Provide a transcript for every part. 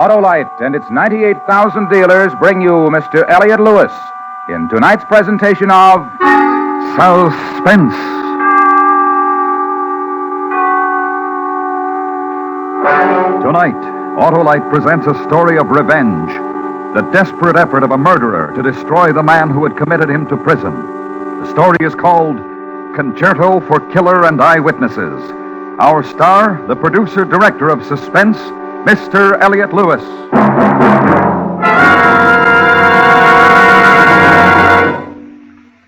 Autolite and its 98,000 dealers bring you Mr. Elliot Lewis in tonight's presentation of Suspense. Tonight, Autolite presents a story of revenge, the desperate effort of a murderer to destroy the man who had committed him to prison. The story is called Concerto for Killer and Eyewitnesses. Our star, the producer-director of Suspense, Mr. Elliot Lewis.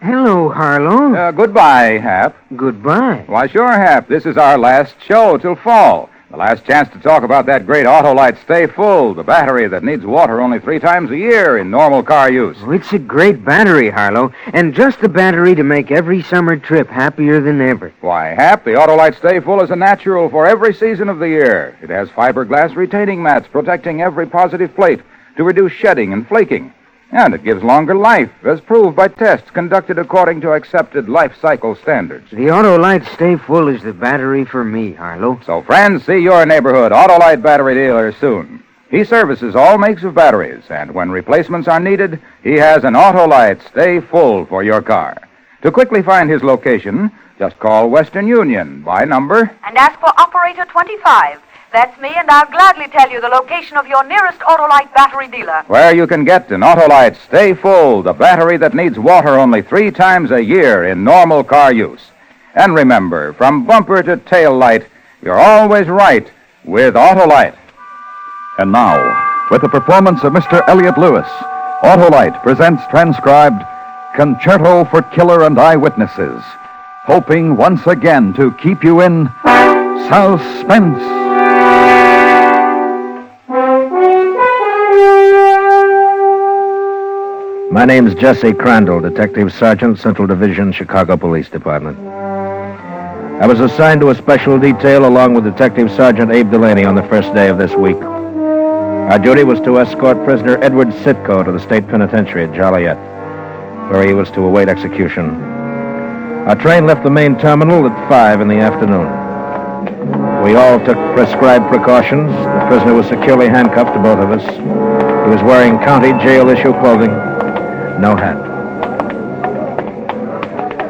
Hello, Harlow. Goodbye, Hap. Goodbye. Why, sure, Hap. This is our last show till fall. The last chance to talk about that great Autolite Stay Full, the battery that needs water only 3 times a year in normal car use. Oh, it's a great battery, Harlow, and just the battery to make every summer trip happier than ever. Why, Hap, the Autolite Stay Full is a natural for every season of the year. It has fiberglass retaining mats protecting every positive plate to reduce shedding and flaking. And it gives longer life, as proved by tests conducted according to accepted life cycle standards. The Autolite Stay Full is the battery for me, Harlow. So, friends, see your neighborhood Autolite battery dealer soon. He services all makes of batteries, and when replacements are needed, he has an Autolite Stay Full for your car. To quickly find his location, just call Western Union by number... and ask for Operator 25. That's me, and I'll gladly tell you the location of your nearest Autolite battery dealer. Where you can get an Autolite Stay Full, the battery that needs water only 3 times a year in normal car use. And remember, from bumper to tail light, you're always right with Autolite. And now, with the performance of Mr. Elliot Lewis, Autolite presents transcribed Concerto for Killer and Eyewitnesses, hoping once again to keep you in suspense. My name's Jesse Crandall, Detective Sergeant, Central Division, Chicago Police Department. I was assigned to a special detail along with Detective Sergeant Abe Delaney on the first day of this week. Our duty was to escort prisoner Edward Sitko to the state penitentiary at Joliet, where he was to await execution. Our train left the main terminal at 5 in the afternoon. We all took prescribed precautions. The prisoner was securely handcuffed to both of us. He was wearing county jail-issue clothing. No hat.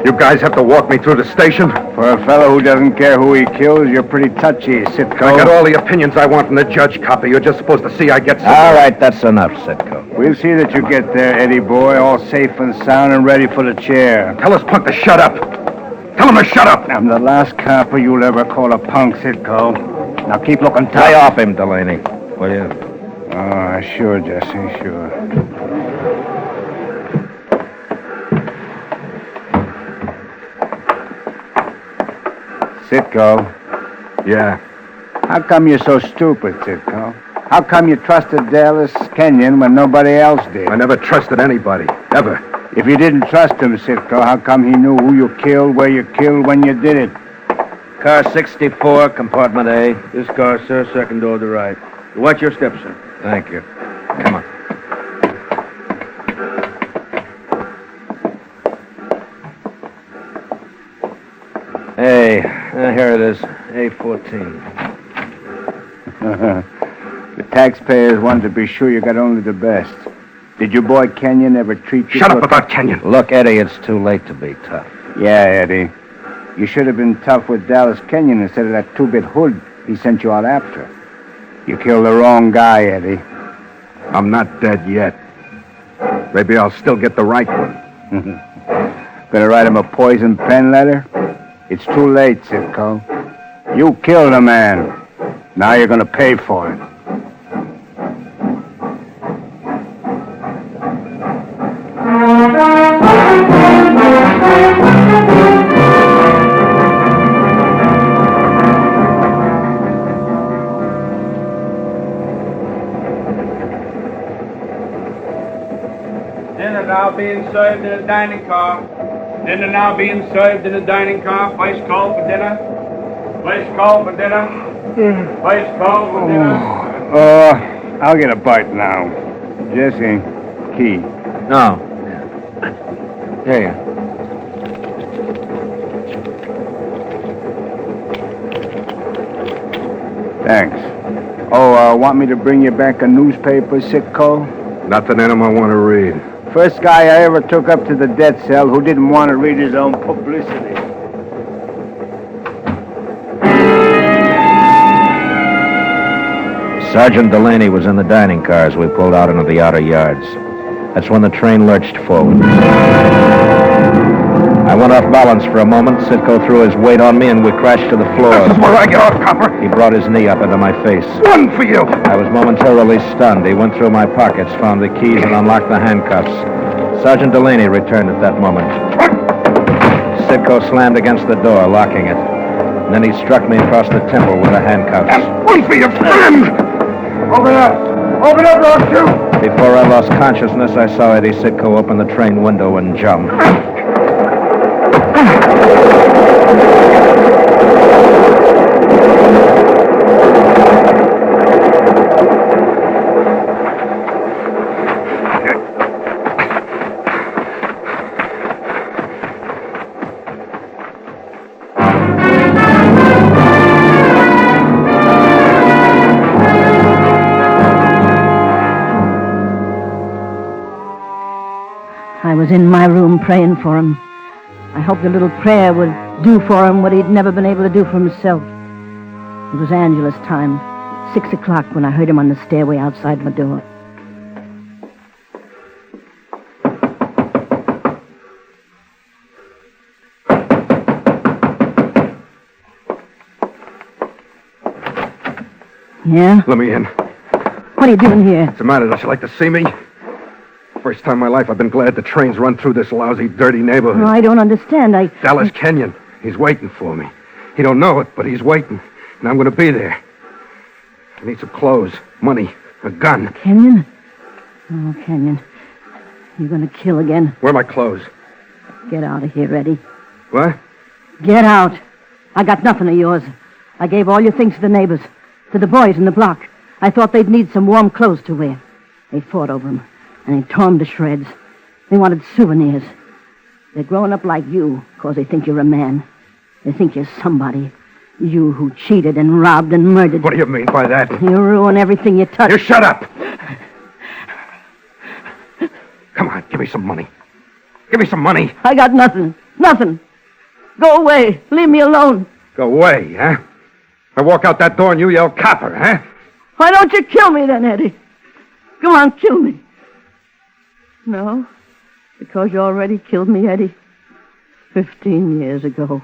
You guys have to walk me through the station? For a fellow who doesn't care who he kills, you're pretty touchy, Sitko. I got all the opinions I want from the judge, copy. You're just supposed to see I get some... All right, that's enough, Sitko. We'll see that you get there, Eddie boy, all safe and sound and ready for the chair. Tell this punk to shut up. Tell him to shut up. I'm the last copper you'll ever call a punk, Sitko. Now keep looking tough. Lay off him, Delaney, will you? Oh, sure, Jesse, sure. Sitko. Yeah. How come you're so stupid, Sitko? How come you trusted Dallas Kenyon when nobody else did? I never trusted anybody, ever. If you didn't trust him, Sitko, how come he knew who you killed, where you killed, when you did it? Car 64, compartment A. This car, sir, second door to the right. Watch your step, sir. Thank you. Come on. Hey, here it is, A14. The taxpayers wanted to be sure you got only the best. Did your boy Kenyon ever treat you... Shut up about Kenyon. Look, Eddie, it's too late to be tough. Yeah, Eddie. You should have been tough with Dallas Kenyon instead of that 2-bit hood he sent you out after. You killed the wrong guy, Eddie. I'm not dead yet. Maybe I'll still get the right one. Gonna write him a poison pen letter? It's too late, Sitko. You killed a man. Now you're gonna pay for it. Dinner now being served in a dining car. Dinner now being served in a dining car. First call for dinner. First call for dinner. First call for dinner. I'll get a bite now. Jesse, key. No. Here you are. Thanks. Oh, want me to bring you back a newspaper, Sitco? Nothing in them I want to read. First guy I ever took up to the death cell who didn't want to read his own publicity. Sergeant Delaney was in the dining car as we pulled out into the outer yards. That's when the train lurched forward. I went off balance for a moment. Sitco threw his weight on me, and we crashed to the floor. This is where I get off, copper. He brought his knee up into my face. One for you. I was momentarily stunned. He went through my pockets, found the keys, and unlocked the handcuffs. Sergeant Delaney returned at that moment. Sitco slammed against the door, locking it. And then he struck me across the temple with the handcuffs. And one for your friend. Open up. Open up, don't you? Before I lost consciousness, I saw Eddie Sitco open the train window and jump. I was in my room praying for him. I hoped the little prayer would do for him what he'd never been able to do for himself. It was Angela's time, 6 o'clock, when I heard him on the stairway outside my door. Yeah? Let me in. What are you doing here? What's the matter? Don't you like to see me? First time in my life I've been glad the trains run through this lousy, dirty neighborhood. Oh, I don't understand. Dallas Kenyon. He's waiting for me. He don't know it, but he's waiting. And I'm going to be there. I need some clothes, money, a gun. Kenyon? Oh, Kenyon. You're going to kill again. Where are my clothes? Get out of here, Eddie. What? Get out. I got nothing of yours. I gave all your things to the neighbors, to the boys in the block. I thought they'd need some warm clothes to wear. They fought over them, and they tore them to shreds. They wanted souvenirs. They're growing up like you because they think you're a man. They think you're somebody. You who cheated and robbed and murdered. What do you mean by that? You ruin everything you touch. You shut up! Come on, give me some money. Give me some money. I got nothing. Nothing. Go away. Leave me alone. Go away, huh? I walk out that door and you yell copper, huh? Why don't you kill me then, Eddie? Come on, kill me. No, because you already killed me, Eddie. 15 years ago.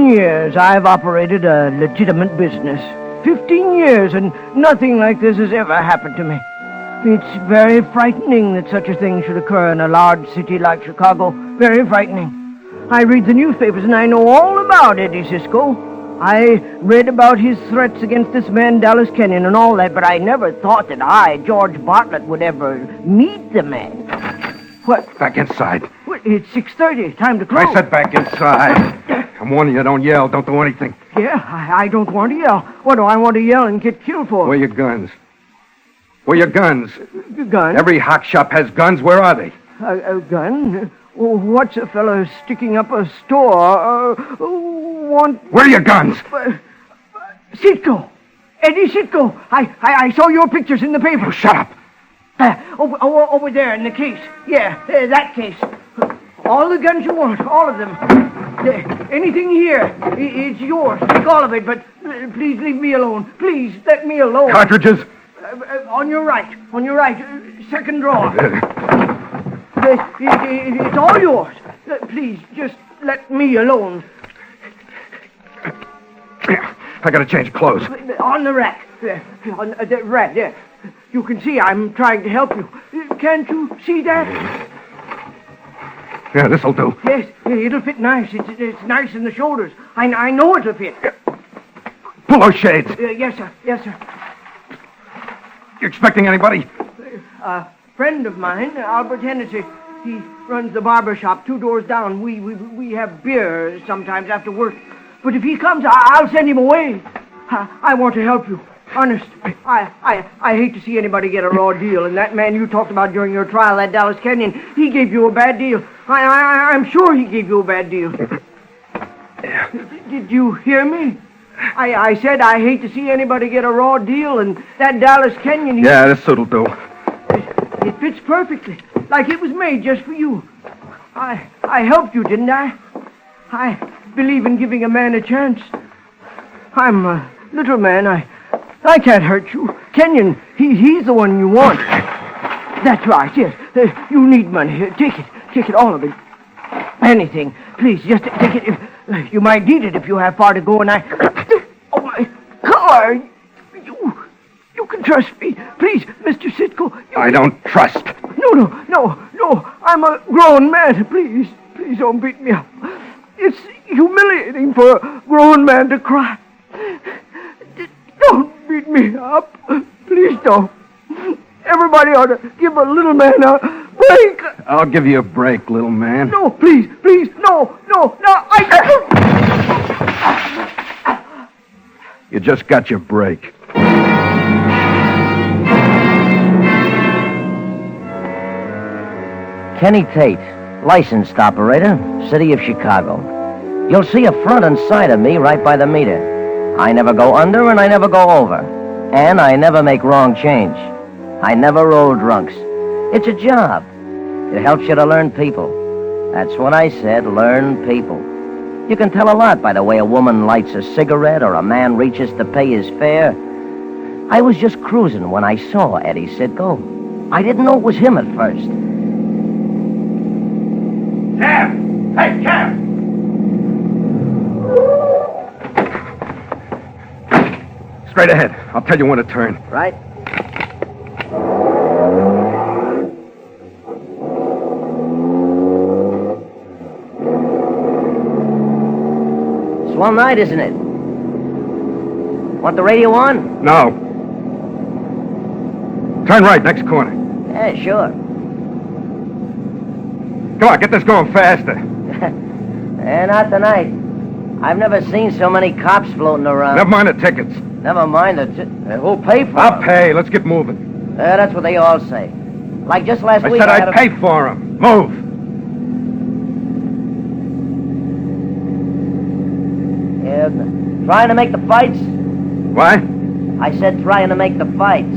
Years I've operated a legitimate business. 15 years, and nothing like this has ever happened to me. It's very frightening that such a thing should occur in a large city like Chicago. Very frightening. I read the newspapers, and I know all about Eddie Sitco. I read about his threats against this man, Dallas Kenyon, and all that, but I never thought that I, George Bartlett, would ever meet the man. What? Back inside. What? It's 6:30. Time to close. I said back inside. I'm warning you, don't yell, don't do anything. Yeah, I don't want to yell. What do I want to yell and get killed for? Where are your guns? Where are your guns? Gun? Every hock shop has guns. Where are they? A gun? What's a fellow sticking up a store? Where are your guns? Sitco. Eddie Sitco. I saw your pictures in the paper. Oh, shut up. Over there in the case. Yeah, that case. All the guns you want, all of them. Anything here, it's yours. Take all of it, but please leave me alone. Please, let me alone. Cartridges? On your right. Second drawer. It's all yours. Please, just let me alone. I gotta change clothes. On the rack. On the rack, there. You can see I'm trying to help you. Can't you see that? Yeah, this'll do. Yes, it'll fit nice. It's nice in the shoulders. I know it'll fit. Pull those shades. Yes, sir. You expecting anybody? A friend of mine, Albert Hennessy. He runs the barber shop 2 doors down. We have beer sometimes after work. But if he comes, I'll send him away. I want to help you. Honest, I hate to see anybody get a raw deal. And that man you talked about during your trial at Dallas Canyon, he gave you a bad deal. I'm sure he gave you a bad deal. Did you hear me? I said I hate to see anybody get a raw deal, and that Dallas Canyon... Yeah, this'll do. It fits perfectly, like it was made just for you. I helped you, didn't I? I believe in giving a man a chance. I'm a little man. I can't hurt you. Kenyon, he's the one you want. That's right, yes. You need money. Take it. Take it, all of it. Anything. Please, just take it. You might need it if you have far to go, and Oh, my car! You can trust me. Please, Mr. Sitko. I don't trust. No. I'm a grown man. Please don't beat me up. It's humiliating for a grown man to cry. Don't beat me up. Please don't. Everybody ought to give a little man a break. I'll give you a break, little man. No, please, no. You just got your break. Kenny Tate, licensed operator, City of Chicago. You'll see a front and side of me right by the meter. I never go under and I never go over. And I never make wrong change. I never roll drunks. It's a job. It helps you to learn people. That's what I said, learn people. You can tell a lot by the way a woman lights a cigarette or a man reaches to pay his fare. I was just cruising when I saw Eddie Sitko. I didn't know it was him at first. Cab! Hey, cab! Straight ahead. I'll tell you when to turn. Right? Swell night, isn't it? Want the radio on? No. Turn right, next corner. Yeah, sure. Come on, get this going faster. Not tonight. I've never seen so many cops floating around. Never mind the tickets. Never mind who'll pay for I'll them? pay. Let's get moving. That's what they all say. Like just last I week said I had I'd pay for them. Move. Yeah, trying to make the fights? What? I said trying to make the fights.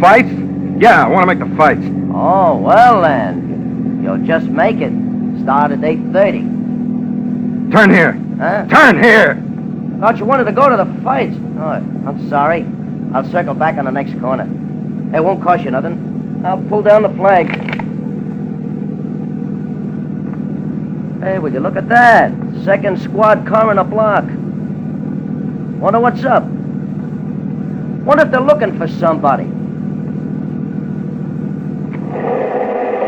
Fights? Yeah, I want to make the fights. Oh, well then. You'll just make it. Start at 8:30. Turn here. Huh? Turn here. Thought you wanted to go to the fights. Oh, I'm sorry. I'll circle back on the next corner. It won't cost you nothing. I'll pull down the flag. Hey, would you look at that? Second squad car in a block. Wonder what's up. Wonder if they're looking for somebody.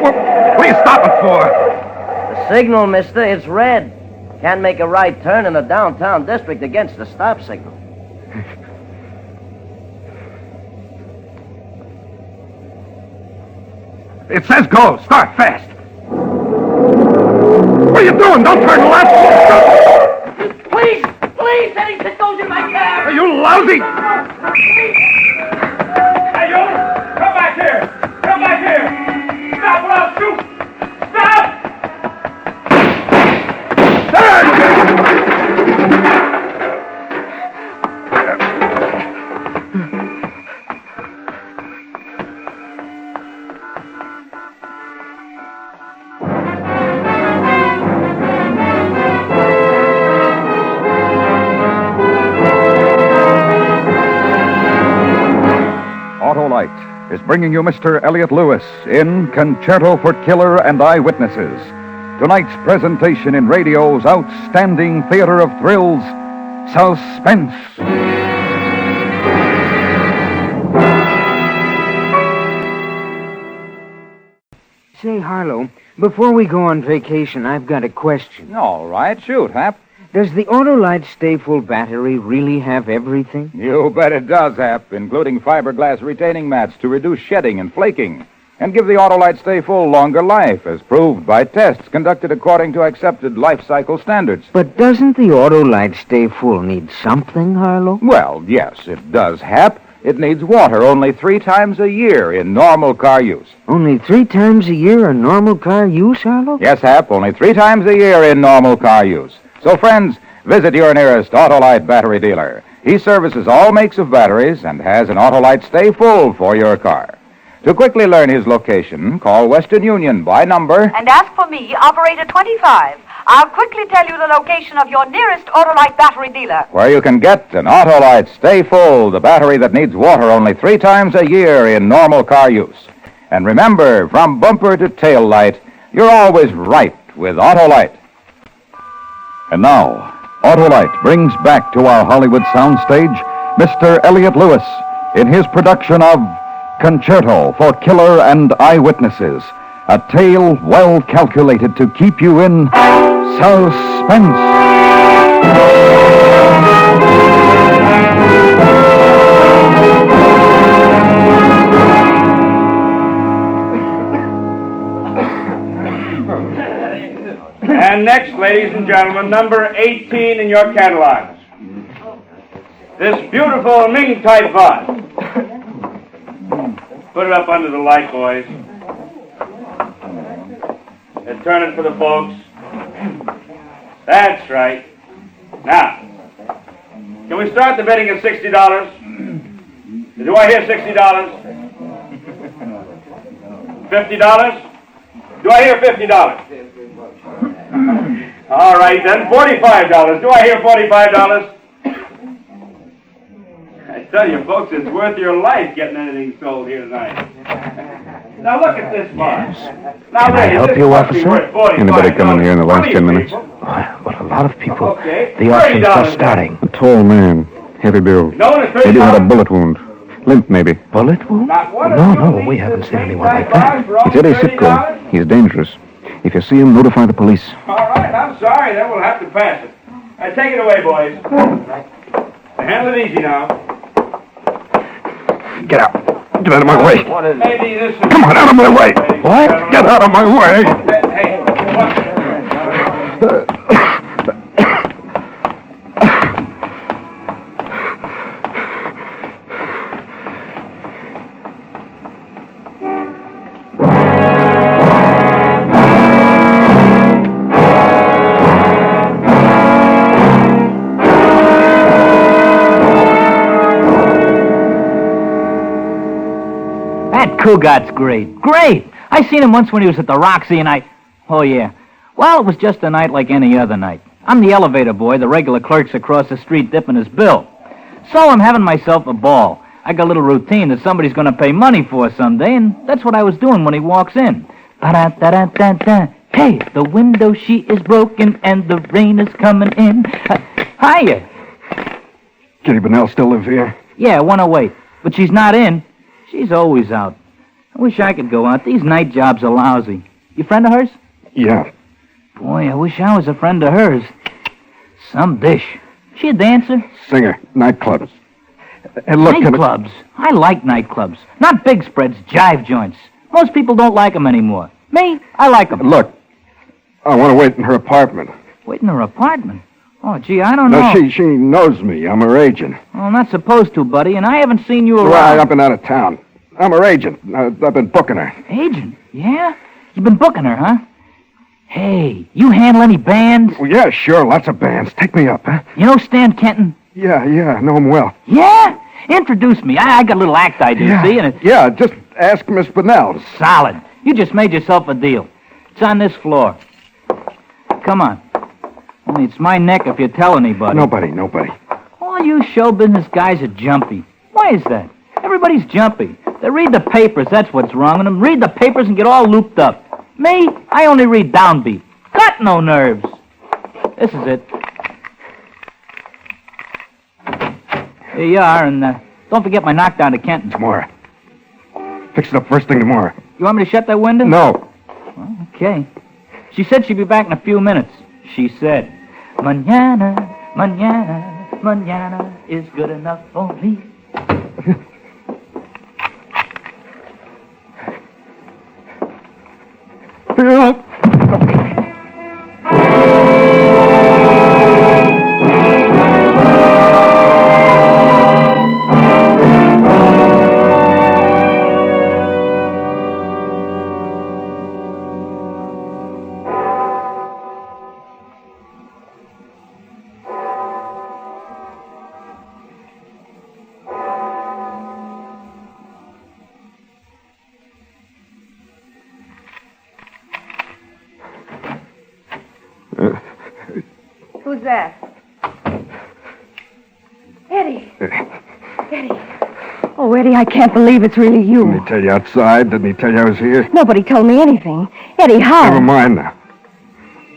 What are you stopping for? The signal, mister, it's red. Can't make a right turn in the downtown district against the stop signal. It says go. Start fast. What are you doing? Don't turn left. Please, Eddie Sitko's in my cab. Are you lousy? Hey, you! Come back here! Come back here! Stop or I'll shoot! Stop! Autolite is bringing you Mr. Elliot Lewis in Concerto for Killer and Eyewitnesses. Tonight's presentation in radio's outstanding theater of thrills, Suspense. Say, Harlow, before we go on vacation, I've got a question. All right, shoot, Hap. Does the Autolite Stay Full battery really have everything? You bet it does, Hap, including fiberglass retaining mats to reduce shedding and flaking, and give the Autolite Stay Full longer life, as proved by tests conducted according to accepted life cycle standards. But doesn't the Autolite Stay Full need something, Harlow? Well, yes, it does, Hap, it needs water only 3 times a year in normal car use. Only 3 times a year in normal car use, Harlow? Yes, Hap, only 3 times a year in normal car use. So, friends, visit your nearest Autolite battery dealer. He services all makes of batteries and has an Autolite Stay Full for your car. To quickly learn his location, call Western Union by number And ask for me, Operator 25. I'll quickly tell you the location of your nearest Autolite battery dealer. where you can get an Autolite Stay Full, the battery that needs water only 3 times a year in normal car use. And remember, from bumper to tail light, you're always right with Autolite. And now, Autolite brings back to our Hollywood soundstage Mr. Elliot Lewis in his production of Concerto for Killer and Eyewitnesses, a tale well calculated to keep you in suspense. And next, ladies and gentlemen, number 18 in your catalogs. This beautiful Ming-type vase. Put it up under the light, boys. And turn it for the folks. That's right. Now, can we start the bidding at $60? Do I hear $60? $50? Do I hear $50? All right, then, $45. Do I hear $45? I tell you, folks, it's worth your life getting anything sold here tonight. Now, look at this box. Now, Can I help you, officer? Anybody come in here in the last 10 minutes? Well, a lot of people. Okay. The auction's $30 just starting. A tall man, heavy build. No one is Maybe had a $30. bullet wound. Limp, maybe. Bullet wound? Not one of No, you no, needs we to haven't seen big anyone like type that. box for He's Eddie only Sitko. $30? He's dangerous. If you see him, notify the police. All right, I'm sorry. Then we'll have to pass it. Take it away, boys. Handle it easy now. Get out. Get out of my way. Maybe this is... Come on, out of my way. What? Get out of my way. Hey, what? That Cougat's great. Great! I seen him once when he was at the Roxy and Oh, yeah. Well, it was just a night like any other night. I'm the elevator boy. The regular clerk's across the street dipping his bill. So I'm having myself a ball. I got a little routine that somebody's going to pay money for someday, and that's what I was doing when he walks in. Ba-da-da-da-da-da. Hey, the window sheet is broken and the rain is coming in. Hiya. Kitty Bonnell still live here? Yeah, 108. But she's not in. She's always out. I wish I could go out. These night jobs are lousy. You friend of hers? Yeah. Boy, I wish I was a friend of hers. Some dish. She a dancer? Singer. Nightclubs. And look, Nightclubs? I like nightclubs. Not big spreads, jive joints. Most people don't like them anymore. Me, I like them. Look, I want to wait in her apartment. Wait in her apartment? Oh, gee, I don't know. No, she knows me. I'm her agent. Well, I'm not supposed to, buddy, and I haven't seen you around. Well, I've been out of town. I'm her agent. I've been booking her. Agent? Yeah? You've been booking her, huh? Hey, you handle any bands? Well, yeah, sure. Lots of bands. Take me up, huh? You know Stan Kenton? Yeah, I know him well. Yeah? Introduce me. I got a little act I do, see? And Yeah, just ask Miss Bonnell. Solid. You just made yourself a deal. It's on this floor. Come on. Only it's my neck if you tell anybody. Nobody. All you show business guys are jumpy. Why is that? Everybody's jumpy. They read the papers, that's what's wrong with them. Read the papers and get all looped up. Me, I only read downbeat. Got no nerves. This is it. Here you are, and don't forget my knockdown to Kenton. Tomorrow. Fix it up first thing tomorrow. You want me to shut that window? No. Well, okay. She said she'd be back in a few minutes. She said, Mañana, mañana, mañana is good enough for me. Who's that? Eddie. Eddie. Oh, Eddie, I can't believe it's really you. Didn't he tell you outside? Didn't he tell you I was here? Nobody told me anything. Eddie, how? Never mind now.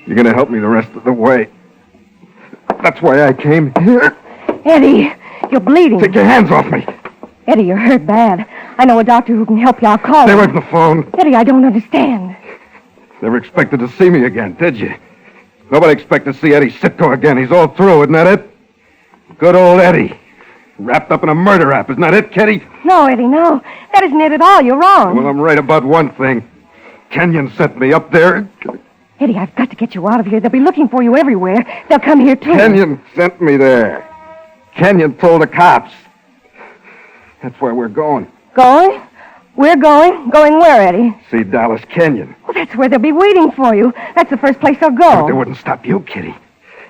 You're going to help me the rest of the way. That's why I came here. Eddie, you're bleeding. Take your hands off me. Eddie, you're hurt bad. I know a doctor who can help you. I'll call Stay him. away from the phone. Eddie, I don't understand. Never expected to see me again, did you? Nobody expected to see Eddie Sitko again. He's all through, isn't that it? Good old Eddie. Wrapped up in a murder rap, isn't that it, Kitty? No, Eddie, no. That isn't it at all. You're wrong. Well, I'm right about one thing. Kenyon sent me up there. Eddie, I've got to get you out of here. They'll be looking for you everywhere. They'll come here, too. Kenyon sent me there. Kenyon told the cops. That's where we're going. Going? We're going? Going where, Eddie? See Dallas Kenyon. Well, that's where they'll be waiting for you. That's the first place they'll But go. they wouldn't stop you, Kitty.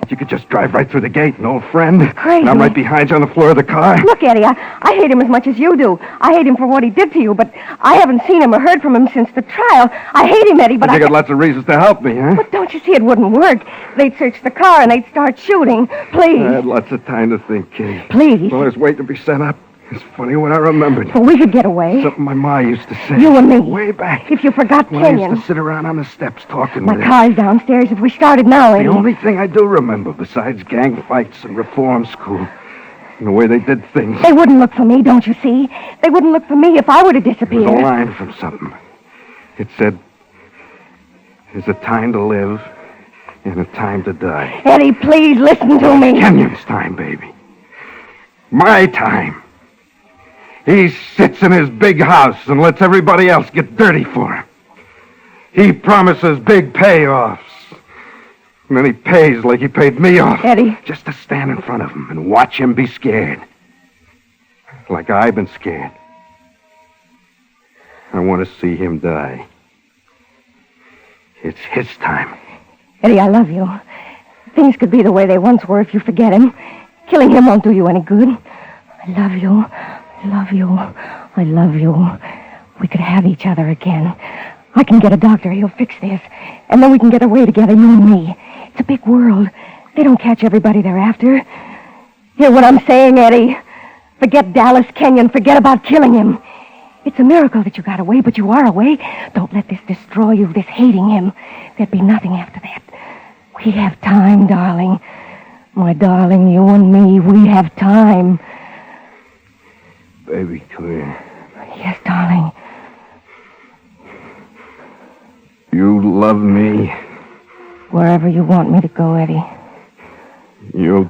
You could just drive right through the gate, an old friend. Crazy. And I'm right behind you on the floor of the car. Look, Eddie, I hate him as much as you do. I hate him for what he did to you, but I haven't seen him or heard from him since the trial. I hate him, Eddie, but You got lots of reasons to help me, huh? But don't you see it wouldn't work? They'd search the car and they'd start shooting. Please. I had lots of time to think, Kitty. Please. While I was waiting to be sent up, it's funny what I remembered. Well, we could get away. Something my ma used to say. You and me. Way back. If you forgot When I Kenyon. used to sit around on the steps talking My with her. car's downstairs. If we started now, Eddie. The only thing I do remember, besides gang fights and reform school, and the way they did things, They wouldn't look for me, don't you see? They wouldn't look for me if I were to was a disappear. line from something. It said, "There's a time to live and a time to die." Eddie, please listen to me. Kenyon's time, baby. My time. He sits in his big house and lets everybody else get dirty for him. He promises big payoffs. And then he pays like he paid me off. Eddie. Just to stand in front of him and watch him be scared. Like I've been scared. I want to see him die. It's his time. Eddie, I love you. Things could be the way they once were if you forget him. Killing him won't do you any good. I love you. I love you. I love you. We could have each other again. I can get a doctor. He'll fix this. And then we can get away together, you and me. It's a big world. They don't catch everybody they're after. Hear what I'm saying, Eddie? Forget Dallas Kenyon. Forget about killing him. It's a miracle that you got away, but you are away. Don't let this destroy you, this hating him. There'd be nothing after that. We have time, darling. My darling, you and me, we have time. Baby, come here. Yes, darling. You love me. Wherever you want me to go, Eddie. You'll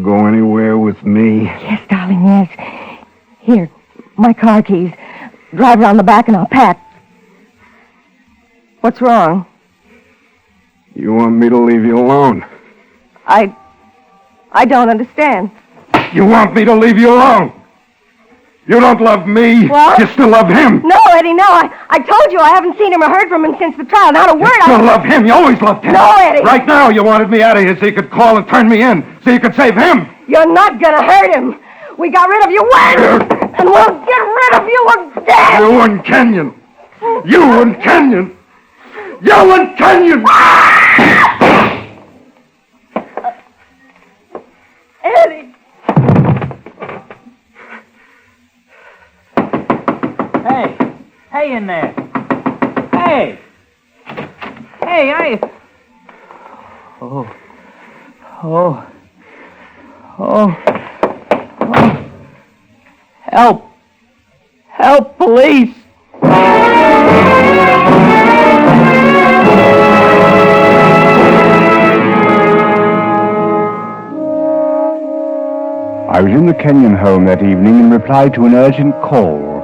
go anywhere with me. Yes, darling, yes. Here, my car keys. Drive around the back and I'll pack. What's wrong? You want me to leave you alone? I don't understand. You want me to leave you alone? You don't love me. What? You still love him. No, Eddie, no. I told you I haven't seen him or heard from him since the trial. Not a word. You still love him. You always loved him. No, Eddie. Right now, you wanted me out of here so you could call and turn me in, so you could save him. You're not gonna hurt him. We got rid of you once, and we'll get rid of you again. You and Kenyon. You and Kenyon. You and Kenyon. Eddie. Hey in there. Hey. Hey, Oh. Help. Help, police. I was in the Kenyon home that evening in reply to an urgent call.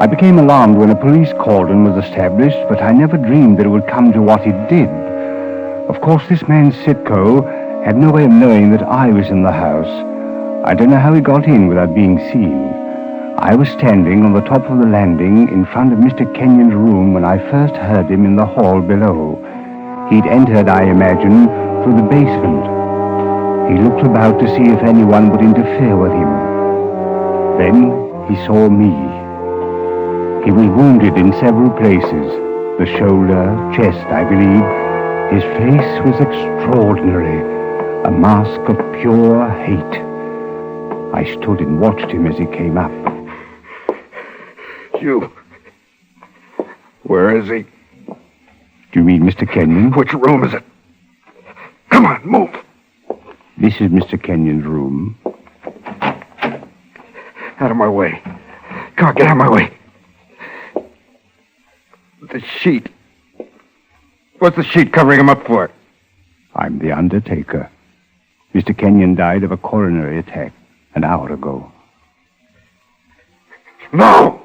I became alarmed when a police cordon was established, but I never dreamed that it would come to what it did. Of course, this man Sitko had no way of knowing that I was in the house. I don't know how he got in without being seen. I was standing on the top of the landing in front of Mr. Kenyon's room when I first heard him in the hall below. He'd entered, I imagine, through the basement. He looked about to see if anyone would interfere with him. Then he saw me. He was wounded in several places, the shoulder, chest, I believe, His face was extraordinary, a mask of pure hate. I stood and watched him as he came up. You. Where is he? Do you mean Mr. Kenyon? Which room is it? Come on, move. This is Mr. Kenyon's room. Out of my way. Come on, get out of my way. The sheet. What's the sheet covering him up for? I'm the undertaker. Mr. Kenyon died of a coronary attack an hour ago. No!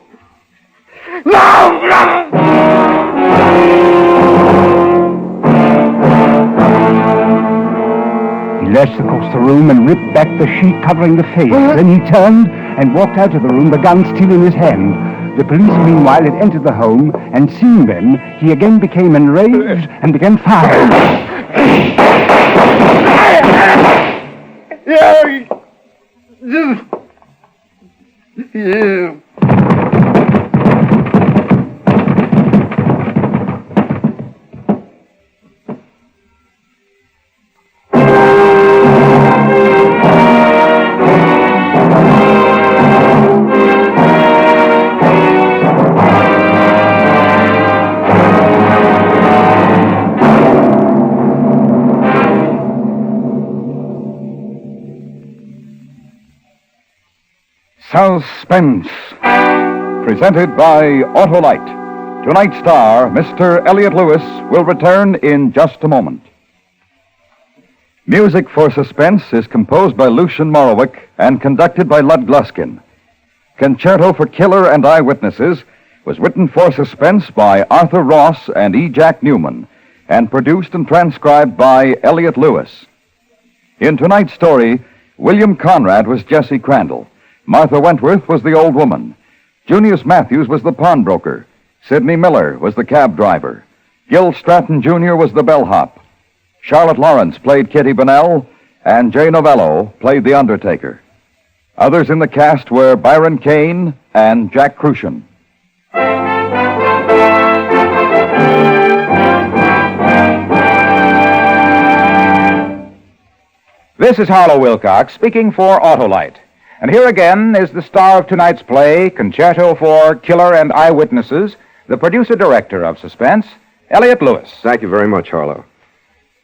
No! No! He lurched across the room and ripped back the sheet covering the face. Then he turned and walked out of the room, the gun still in his hand. The police, meanwhile, had entered the home, and seeing them, he again became enraged and began firing. Suspense, presented by Autolite. Tonight's star, Mr. Elliot Lewis, will return in just a moment. Music for Suspense is composed by Lucien Morawick and conducted by Lud Gluskin. Concerto for Killer and Eyewitnesses was written for Suspense by Arthur Ross and E. Jack Newman and produced and transcribed by Elliot Lewis. In tonight's story, William Conrad was Jesse Crandall. Martha Wentworth was the old woman. Junius Matthews was the pawnbroker. Sidney Miller was the cab driver. Gil Stratton Jr. was the bellhop. Charlotte Lawrence played Kitty Bonnell, and Jay Novello played the undertaker. Others in the cast were Byron Kane and Jack Crucian. This is Harlow Wilcox speaking for Autolite. And here again is the star of tonight's play, Concerto for Killer and Eyewitnesses, the producer-director of Suspense, Elliot Lewis. Thank you very much, Harlow.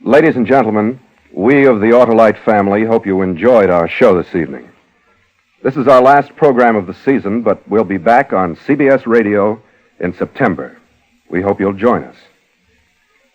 Ladies and gentlemen, we of the Autolite family hope you enjoyed our show this evening. This is our last program of the season, but we'll be back on CBS Radio in September. We hope you'll join us.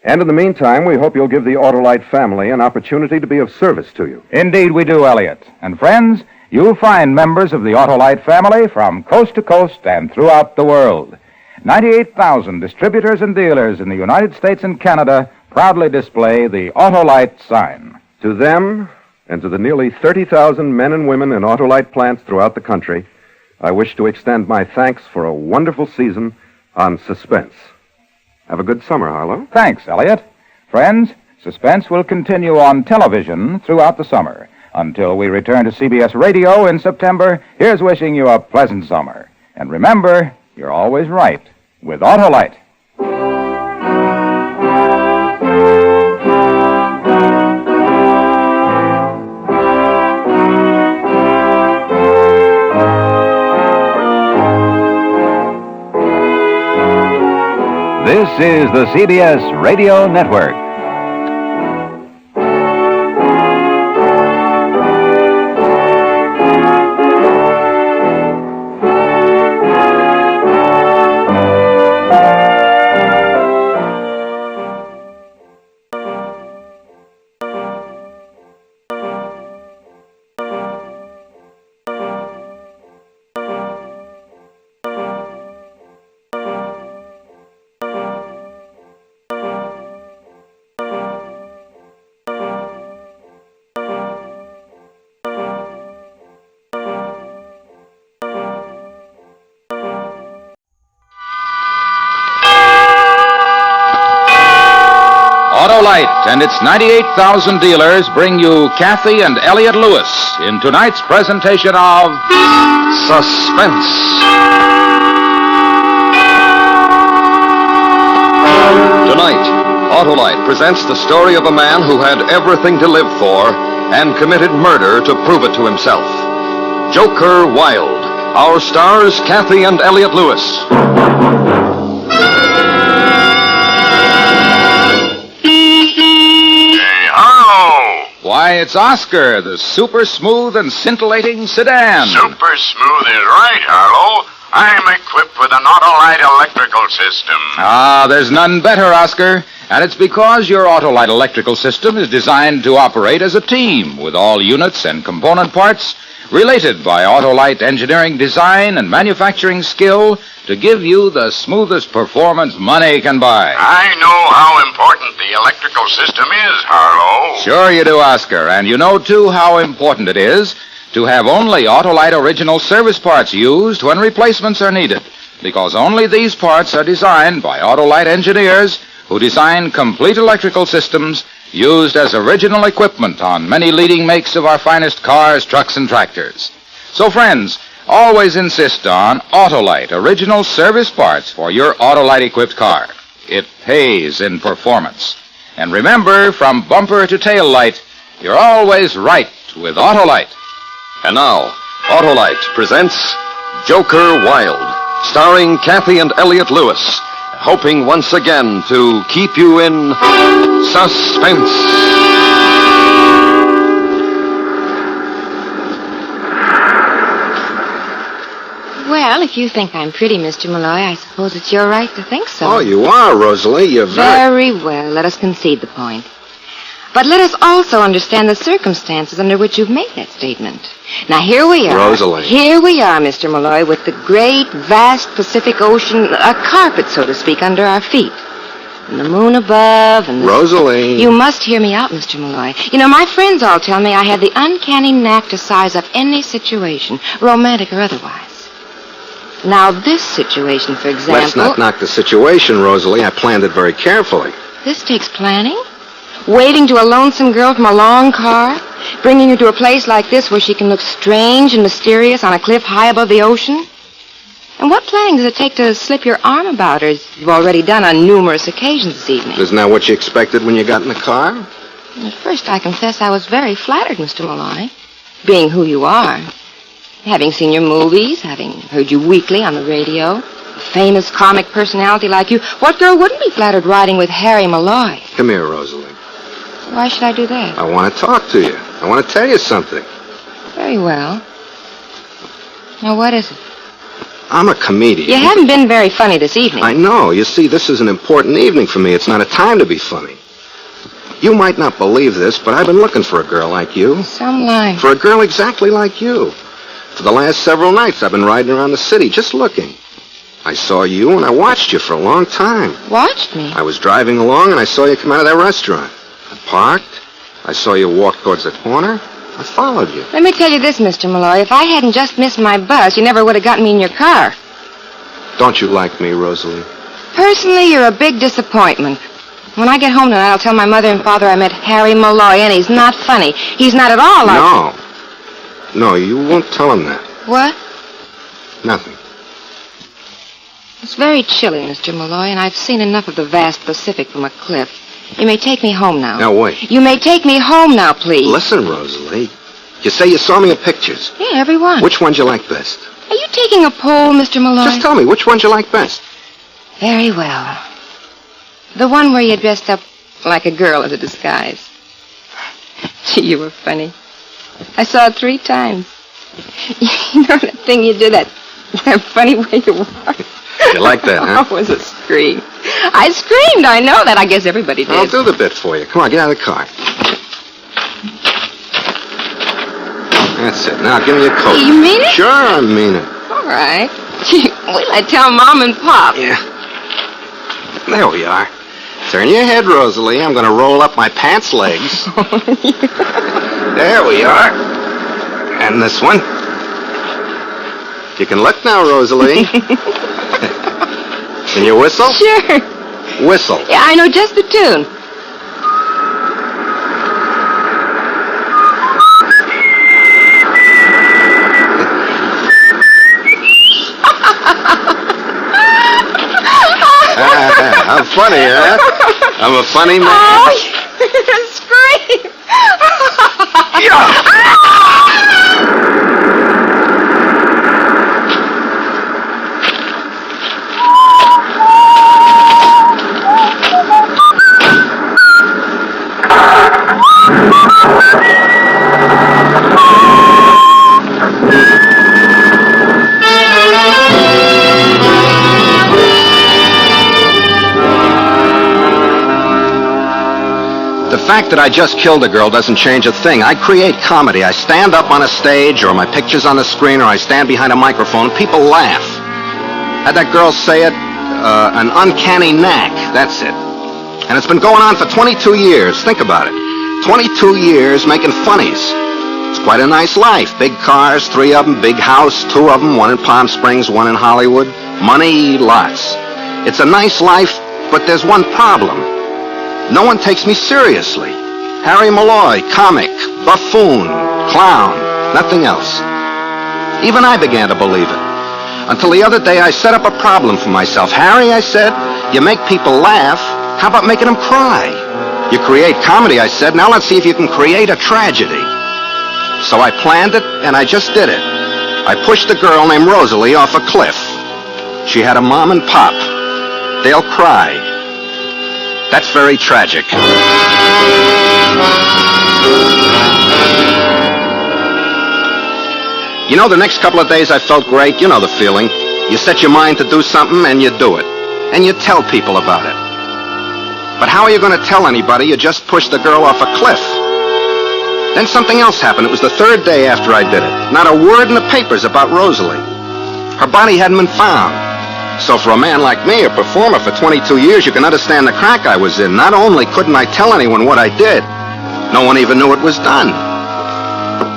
And in the meantime, we hope you'll give the Autolite family an opportunity to be of service to you. Indeed we do, Elliot. And friends, you'll find members of the Autolite family from coast to coast and throughout the world. 98,000 distributors and dealers in the United States and Canada proudly display the Autolite sign. To them, and to the nearly 30,000 men and women in Autolite plants throughout the country, I wish to extend my thanks for a wonderful season on Suspense. Have a good summer, Harlow. Thanks, Elliot. Friends, Suspense will continue on television throughout the summer. Until we return to CBS Radio in September, here's wishing you a pleasant summer. And remember, you're always right with Autolite. This is the CBS Radio Network. Autolite and its 98,000 dealers bring you Kathy and Elliot Lewis in tonight's presentation of Suspense. Tonight, Autolite presents the story of a man who had everything to live for and committed murder to prove it to himself. Joker Wilde. Our stars, Kathy and Elliot Lewis. Why, it's Oscar, the super smooth and scintillating sedan. Super smooth is right, Harlow. I'm equipped with an Autolite electrical system. Ah, there's none better, Oscar. And it's because your Autolite electrical system is designed to operate as a team with all units and component parts related by Autolite engineering design and manufacturing skill to give you the smoothest performance money can buy. I know how important the electrical system is, Harlow. Sure you do, Oscar. And you know, too, how important it is to have only Autolite original service parts used when replacements are needed, because only these parts are designed by Autolite engineers who design complete electrical systems used as original equipment on many leading makes of our finest cars, trucks, and tractors. So, friends, always insist on Autolite original service parts for your Autolite-equipped car. It pays in performance. And remember, from bumper to tail light, you're always right with Autolite. And now, Autolite presents Joker Wilde, starring Kathy and Elliot Lewis, hoping once again to keep you in suspense. Well, if you think I'm pretty, Mr. Malloy, I suppose it's your right to think so. Oh, you are, Rosalie. You're Very well. Let us concede the point. But let us also understand the circumstances under which you've made that statement. Now, here we are. Rosalie. Here we are, Mr. Malloy, with the great, vast Pacific Ocean, a carpet, so to speak, under our feet. And the moon above, and... Rosalie. You must hear me out, Mr. Malloy. You know, my friends all tell me I have the uncanny knack to size up any situation, romantic or otherwise. Now, this situation, for example... Let's not knock the situation, Rosalie. I planned it very carefully. This takes planning? Waving to a lonesome girl from a long car? Bringing her to a place like this where she can look strange and mysterious on a cliff high above the ocean? And what planning does it take to slip your arm about her, as you've already done on numerous occasions this evening? Isn't that what you expected when you got in the car? At first, I confess I was very flattered, Mr. Malloy, being who you are. Having seen your movies, having heard you weekly on the radio, a famous comic personality like you, what girl wouldn't be flattered riding with Harry Malloy? Come here, Rosalie. Why should I do that? I want to talk to you. I want to tell you something. Very well. Now, what is it? I'm a comedian. You haven't been very funny this evening. I know. You see, this is an important evening for me. It's not a time to be funny. You might not believe this, but I've been looking for a girl like you. Some line. For a girl exactly like you. For the last several nights, I've been riding around the city just looking. I saw you, and I watched you for a long time. Watched me? I was driving along, and I saw you come out of that restaurant. I parked. I saw you walk towards the corner. I followed you. Let me tell you this, Mr. Malloy. If I hadn't just missed my bus, you never would have gotten me in your car. Don't you like me, Rosalie? Personally, you're a big disappointment. When I get home tonight, I'll tell my mother and father I met Harry Malloy, and he's not funny. He's not at all like... No, you won't tell them that. What? Nothing. It's very chilly, Mr. Malloy, and I've seen enough of the vast Pacific from a cliff. You may take me home now. Now, wait. You may take me home now, please. Listen, Rosalie. You say you saw me in pictures. Yeah, every one. Which ones you like best? Are you taking a poll, Mr. Malloy? Just tell me, which ones you like best? Very well. The one where you dressed up like a girl as a disguise. Gee, you were funny. I saw it 3 times. You know that thing you did, that funny way you walked? You like that, huh? Oh, it was a scream. I screamed, I know that. I guess everybody did. I'll do the bit for you. Come on, get out of the car. That's it. Now, give me your coat. You mean it? Sure, I mean it. All right. Gee, wait till I tell Mom and Pop. Yeah. There we are. Turn your head, Rosalie. I'm going to roll up my pants legs. There we are. And this one. You can look now, Rosalie. Can you whistle? Sure. Whistle. Yeah, I know just the tune. How funny, huh? I'm a funny man. Oh, scream! The fact that I just killed a girl doesn't change a thing. I create comedy. I stand up on a stage, or my picture's on the screen, or I stand behind a microphone. People laugh. How'd that girl say it? An uncanny knack. That's it. And it's been going on for 22 years. Think about it. 22 years making funnies. It's quite a nice life. Big cars, 3 of them, big house, 2 of them, 1 in Palm Springs, 1 in Hollywood. Money, lots. It's a nice life, but there's one problem. No one takes me seriously. Harry Malloy, comic, buffoon, clown, nothing else. Even I began to believe it. Until the other day, I set up a problem for myself. Harry, I said, you make people laugh. How about making them cry? You create comedy, I said. Now let's see if you can create a tragedy. So I planned it, and I just did it. I pushed a girl named Rosalie off a cliff. She had a mom and pop. They'll cry. That's very tragic. You know, the next couple of days I felt great. You know the feeling. You set your mind to do something, and you do it. And you tell people about it. But how are you going to tell anybody you just pushed the girl off a cliff? Then something else happened. It was the 3rd day after I did it. Not a word in the papers about Rosalie. Her body hadn't been found. So for a man like me, a performer for 22 years, you can understand the crack I was in. Not only couldn't I tell anyone what I did, no one even knew it was done.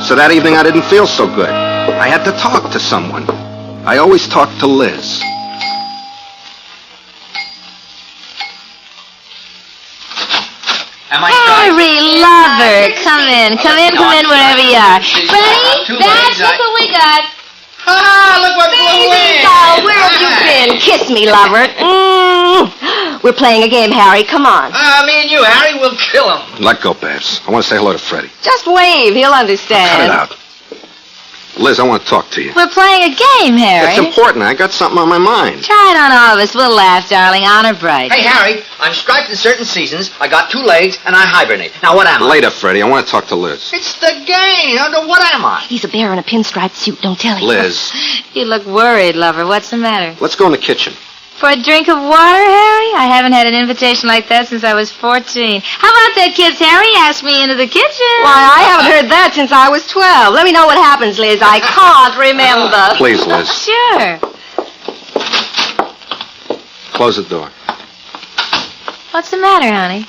So that evening I didn't feel so good. I had to talk to someone. I always talk to Liz. Harry, lover, come in, wherever you are. Freddie, that's what we got. Ah, look what blew in. Oh, where have you been? Kiss me, lover. We're playing a game, Harry. Come on. Me and you, Harry, we'll kill him. Let go, Babs. I want to say hello to Freddie. Just wave. He'll understand. Cut it out. Liz, I want to talk to you. We're playing a game, Harry. It's important. I got something on my mind. Try it on all of us. We'll laugh, darling. Honor bright. Hey, Harry, I'm striped in certain seasons. I got 2 legs, and I hibernate. Now, what am I? Later, Freddie. I want to talk to Liz. It's the game. What am I? He's a bear in a pinstripe suit. Don't tell him. Liz. You look worried, lover. What's the matter? Let's go in the kitchen. For a drink of water, Harry? I haven't had an invitation like that since I was 14. How about that kid's Harry asked me into the kitchen? Why, I haven't heard that since I was 12. Let me know what happens, Liz. I can't remember. Please, Liz. Sure. Close the door. What's the matter, honey?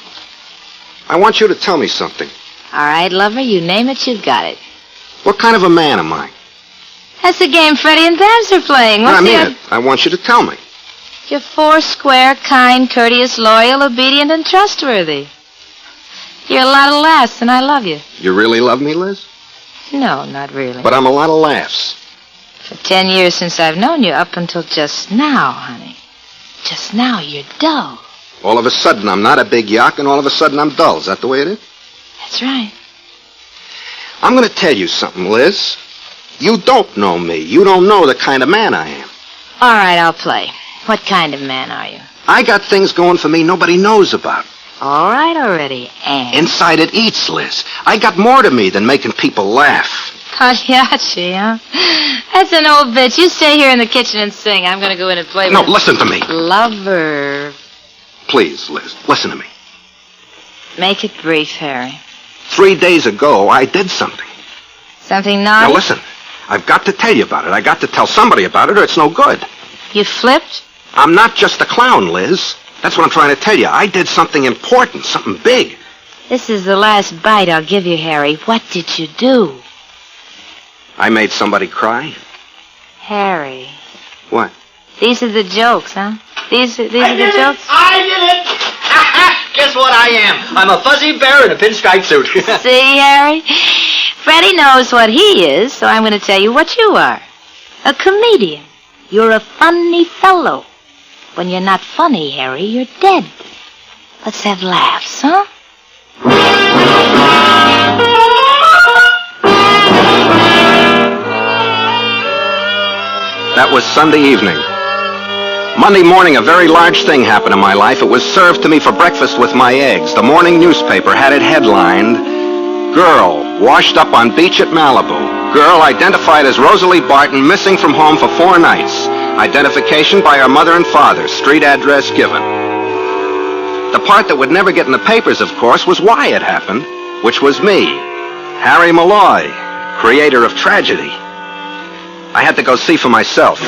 I want you to tell me something. All right, lover, you name it, you've got it. What kind of a man am I? That's the game Freddie and Babs are playing. I mean it. I want you to tell me. You're 4 square, kind, courteous, loyal, obedient, and trustworthy. You're a lot of laughs, and I love you. You really love me, Liz? No, not really. But I'm a lot of laughs. For 10 years since I've known you, up until just now, honey. Just now, you're dull. All of a sudden, I'm not a big yak, and all of a sudden, I'm dull. Is that the way it is? That's right. I'm going to tell you something, Liz. You don't know me. You don't know the kind of man I am. All right, I'll play. What kind of man are you? I got things going for me nobody knows about. All right already, and? Inside it eats, Liz. I got more to me than making people laugh. Pagliacci, huh? That's an old bitch. You stay here in the kitchen and sing. I'm going to go in and play with... No, listen to me. Lover. Please, Liz, listen to me. Make it brief, Harry. 3 days ago, I did something. Something naughty? Now, listen. I've got to tell you about it. I got to tell somebody about it, or it's no good. You flipped? I'm not just a clown, Liz. That's what I'm trying to tell you. I did something important, something big. This is the last bite I'll give you, Harry. What did you do? I made somebody cry. Harry. What? These are the jokes, huh? These are the jokes? I did it! Guess what I am? I'm a fuzzy bear in a pinstripe suit. See, Harry? Freddie knows what he is, so I'm going to tell you what you are. A comedian. You're a funny fellow. When you're not funny, Harry, you're dead. Let's have laughs, huh? That was Sunday evening. Monday morning, a very large thing happened in my life. It was served to me for breakfast with my eggs. The morning newspaper had it headlined, Girl washed up on beach at Malibu. Girl identified as Rosalie Barton, missing from home for 4 nights. Identification by her mother and father. Street address given. The part that would never get in the papers, of course, was why it happened, which was me, Harry Malloy, creator of tragedy. I had to go see for myself.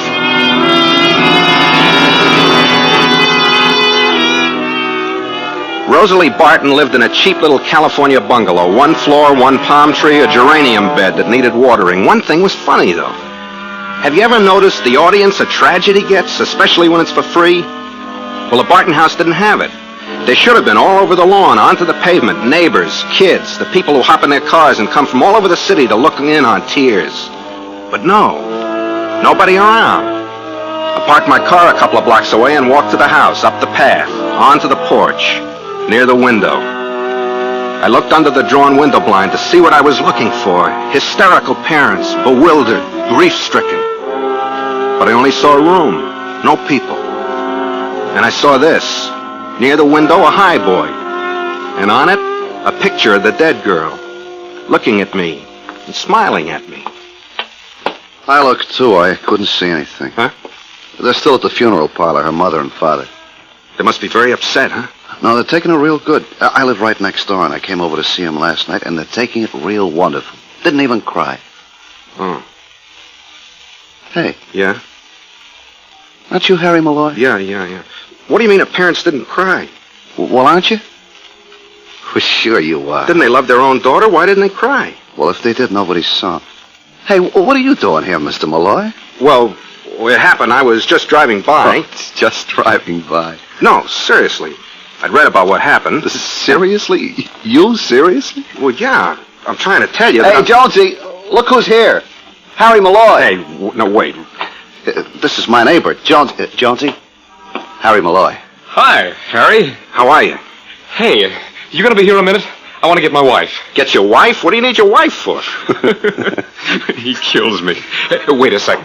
Rosalie Barton lived in a cheap little California bungalow. 1 floor, 1 palm tree, a geranium bed that needed watering. One thing was funny, though. Have you ever noticed the audience a tragedy gets, especially when it's for free? Well, the Barton house didn't have it. They should have been all over the lawn, onto the pavement, neighbors, kids, the people who hop in their cars and come from all over the city to look in on tears. But no, nobody around. I parked my car a couple of blocks away and walked to the house, up the path, onto the porch, near the window. I looked under the drawn window blind to see what I was looking for. Hysterical parents, bewildered, grief-stricken. But I only saw a room, no people. And I saw this. Near the window, a high boy. And on it, a picture of the dead girl, looking at me and smiling at me. I looked, too. I couldn't see anything. Huh? They're still at the funeral parlor, her mother and father. They must be very upset, huh? No, they're taking her real good. I live right next door, and I came over to see them last night, and they're taking it real wonderful. Didn't even cry. Oh. Hey. Yeah? Aren't you Harry Malloy? Yeah. What do you mean the parents didn't cry? Well, aren't you? Well, sure you are. Didn't they love their own daughter? Why didn't they cry? Well, if they did, nobody saw. Hey, what are you doing here, Mr. Malloy? Well, it happened. I was just driving by. Oh, just driving by. No, seriously. I'd read about what happened. Seriously? You seriously? Well, yeah. I'm trying to tell you Hey, that Jonesy, look who's here. Harry Malloy. Hey, no, wait. This is my neighbor, Jonesy. Harry Malloy. Hi, Harry. How are you? Hey, you gonna be here a minute? I want to get my wife. Get your wife? What do you need your wife for? He kills me. Wait a second.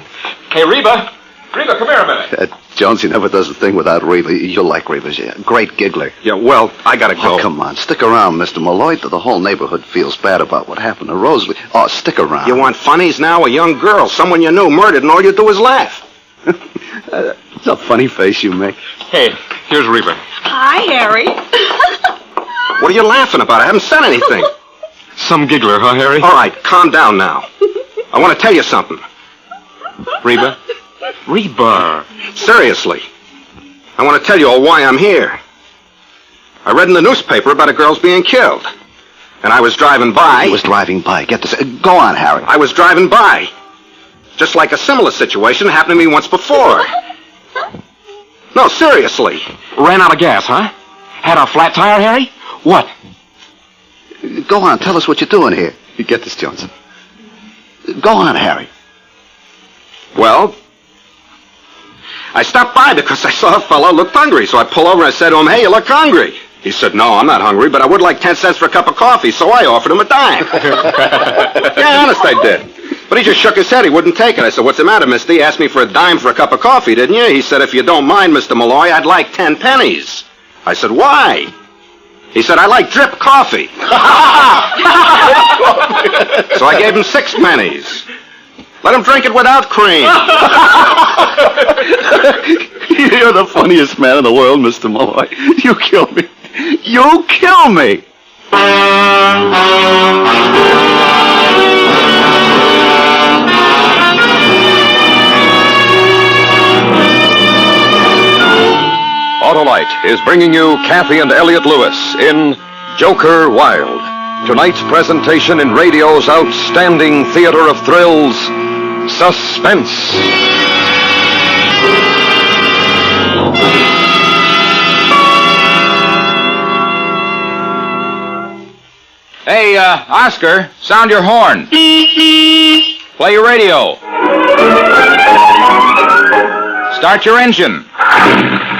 Hey, Reba. Reba, come here a minute. Jonesy never does a thing without Reba. You'll like Reba. She's a great giggler. Yeah, well, I gotta go. Oh, come on. Stick around, Mr. Malloy. The whole neighborhood feels bad about what happened to Rosalie. Oh, stick around. You want funnies now? A young girl, someone you knew, murdered, and all you do is laugh. It's a funny face you make. Hey, here's Reba. Hi, Harry. What are you laughing about? I haven't said anything. Some giggler, huh, Harry? All right, calm down now. I want to tell you something. Reba? Reba. Seriously. I want to tell you all why I'm here. I read in the newspaper about a girl's being killed. And I was driving by. He was driving by. Get this. Go on, Harry. I was driving by. Just like a similar situation happened to me once before. No, seriously. Ran out of gas, huh? Had a flat tire, Harry? What? Go on. Tell us what you're doing here. You get this, Johnson. Go on, Harry. Well, I stopped by because I saw a fellow looked hungry. So I pulled over and I said to him, hey, you look hungry. He said, no, I'm not hungry, but I would like 10 cents for a cup of coffee. So I offered him a dime. Yeah, honest, I did. But he just shook his head. He wouldn't take it. I said, what's the matter, mister? You asked me for a dime for a cup of coffee, didn't you? He said, if you don't mind, Mr. Malloy, I'd like 10 pennies. I said, why? He said, I like drip coffee. So I gave him 6 pennies. Let him drink it without cream. You're the funniest man in the world, Mr. Malloy. You kill me. You kill me. Autolite is bringing you Kathy and Elliot Lewis in Joker Wild. Tonight's presentation in radio's outstanding theater of thrills, Suspense. Hey, Oscar, sound your horn. Play your radio. Start your engine.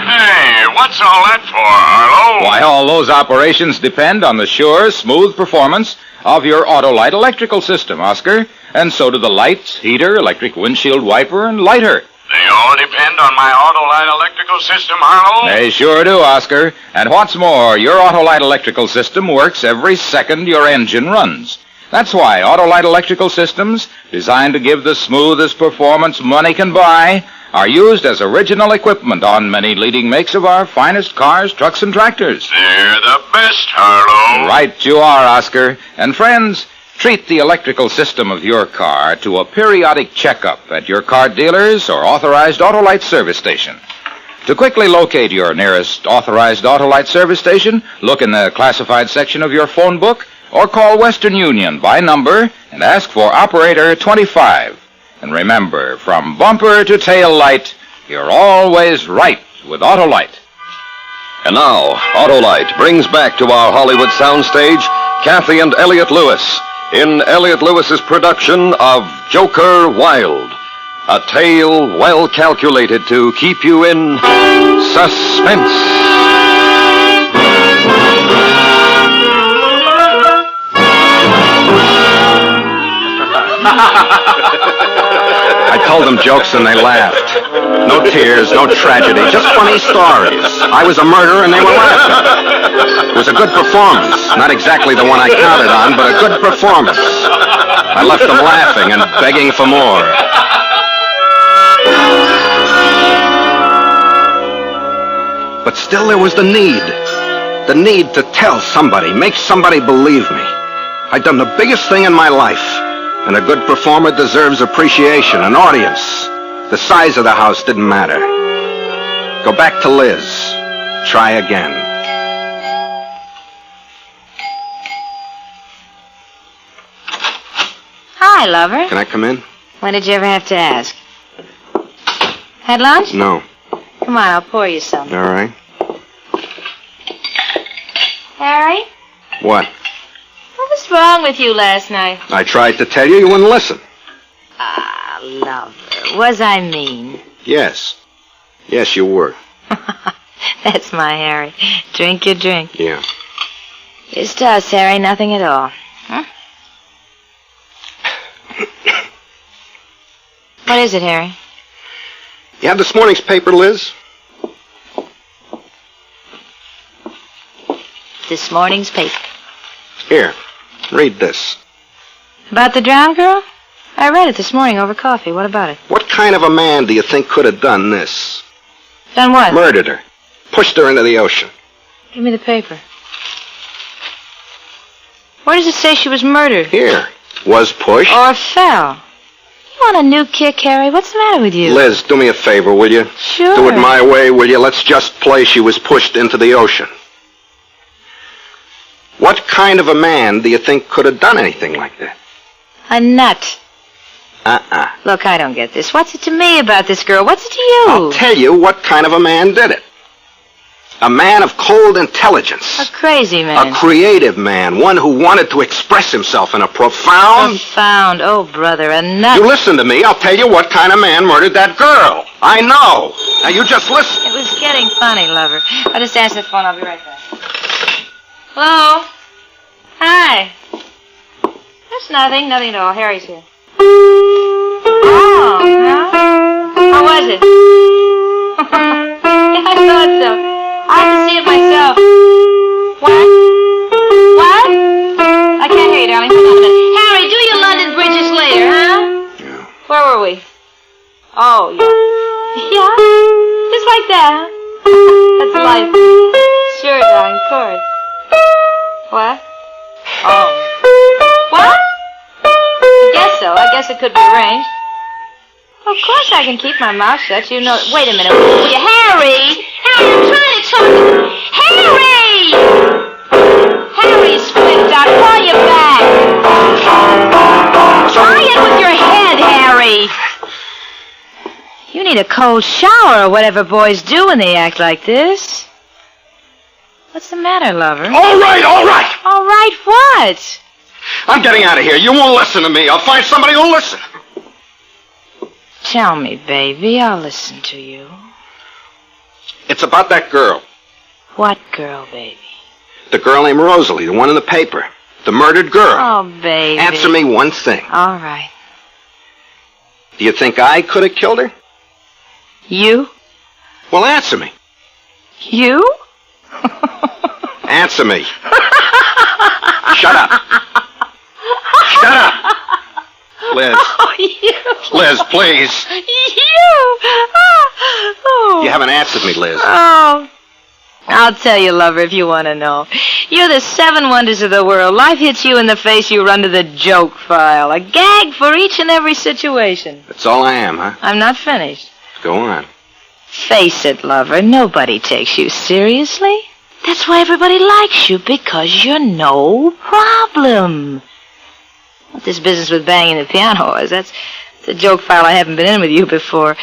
Hey, what's all that for, Harlow? Why, all those operations depend on the sure, smooth performance of your Autolite electrical system, Oscar. And so do the lights, heater, electric windshield wiper, and lighter. They all depend on my Autolite electrical system, Harlow? They sure do, Oscar. And what's more, your Autolite electrical system works every second your engine runs. That's why Autolite electrical systems, designed to give the smoothest performance money can buy, are used as original equipment on many leading makes of our finest cars, trucks, and tractors. They're the best, Harlow. Right you are, Oscar. And friends, treat the electrical system of your car to a periodic checkup at your car dealers or authorized Autolite service station. To quickly locate your nearest authorized Autolite service station, look in the classified section of your phone book or call Western Union by number and ask for Operator 25. And remember, from bumper to tail light, you're always right with Autolite. And now, Autolite brings back to our Hollywood soundstage Kathy and Elliot Lewis in Elliot Lewis's production of Joker Wild, a tale well calculated to keep you in suspense. I told them jokes and they laughed. No tears, no tragedy, just funny stories. I was a murderer and they were laughing. It was a good performance. Not exactly the one I counted on, but a good performance. I left them laughing and begging for more. But still there was the need. The need to tell somebody, make somebody believe me. I'd done the biggest thing in my life. And a good performer deserves appreciation, an audience. The size of the house didn't matter. Go back to Liz. Try again. Hi, lover. Can I come in? When did you ever have to ask? Had lunch? No. Come on, I'll pour you some. All right. Harry? What? What was wrong with you last night? I tried to tell you, you wouldn't listen. Ah, lover. Was I mean? Yes. Yes, you were. That's my Harry. Drink your drink. Yeah. It's to us, Harry, nothing at all. Huh? What is it, Harry? You have this morning's paper, Liz? This morning's paper. Here, read this. About the drowned girl? I read it this morning over coffee. What about it? What kind of a man do you think could have done this? Done what? Murdered her. Pushed her into the ocean. Give me the paper. Where does it say she was murdered? Here. Was pushed. Or fell. You want a new kick, Harry? What's the matter with you? Liz, do me a favor, will you? Sure. Do it my way, will you? Let's just play she was pushed into the ocean. What kind of a man do you think could have done anything like that? A nut. Uh-uh. Look, I don't get this. What's it to me about this girl? What's it to you? I'll tell you what kind of a man did it. A man of cold intelligence. A crazy man. A creative man. One who wanted to express himself in a profound... Profound. Oh, brother, a nut. You listen to me. I'll tell you what kind of man murdered that girl. I know. Now, you just listen. It was getting funny, lover. I'll just answer the phone. I'll be right back. Hello? Hi. That's nothing. Nothing at all. Harry's here. Oh, huh? How was it? Yeah, I thought so. I have to see it myself. What? What? I can't hear you, darling. Hold on a minute. Harry, do your London bridges later, huh? Yeah. Where were we? Oh, yeah. Yeah? Just like that, huh? That's life. Sure, darling, of course. What? Oh. What? I guess so. I guess it could be arranged. Of course I can keep my mouth shut. You know... Wait a minute. Will you? Harry! Harry, I'm trying to talk to... Harry! Harry, Squint, I'll call you back. Try it with your head, Harry. You need a cold shower or whatever boys do when they act like this. What's the matter, lover? All right, all right. All right, what? I'm getting out of here. You won't listen to me. I'll find somebody who'll listen. Tell me, baby. I'll listen to you. It's about that girl. What girl, baby? The girl named Rosalie, the one in the paper. The murdered girl. Oh, baby. Answer me one thing. All right. Do you think I could have killed her? You? Well, answer me. You? Answer me. Shut up. Shut up. Liz. Oh, you. Liz, please. You. Oh. You haven't answered me, Liz. Oh. I'll tell you, lover, if you want to know. You're the 7 wonders of the world. Life hits you in the face, you run to the joke file. A gag for each and every situation. That's all I am, huh? I'm not finished. Go on. Face it, lover, nobody takes you seriously. That's why everybody likes you, because you're no problem. What this business with banging the piano is, that's the joke file. I haven't been in with you before.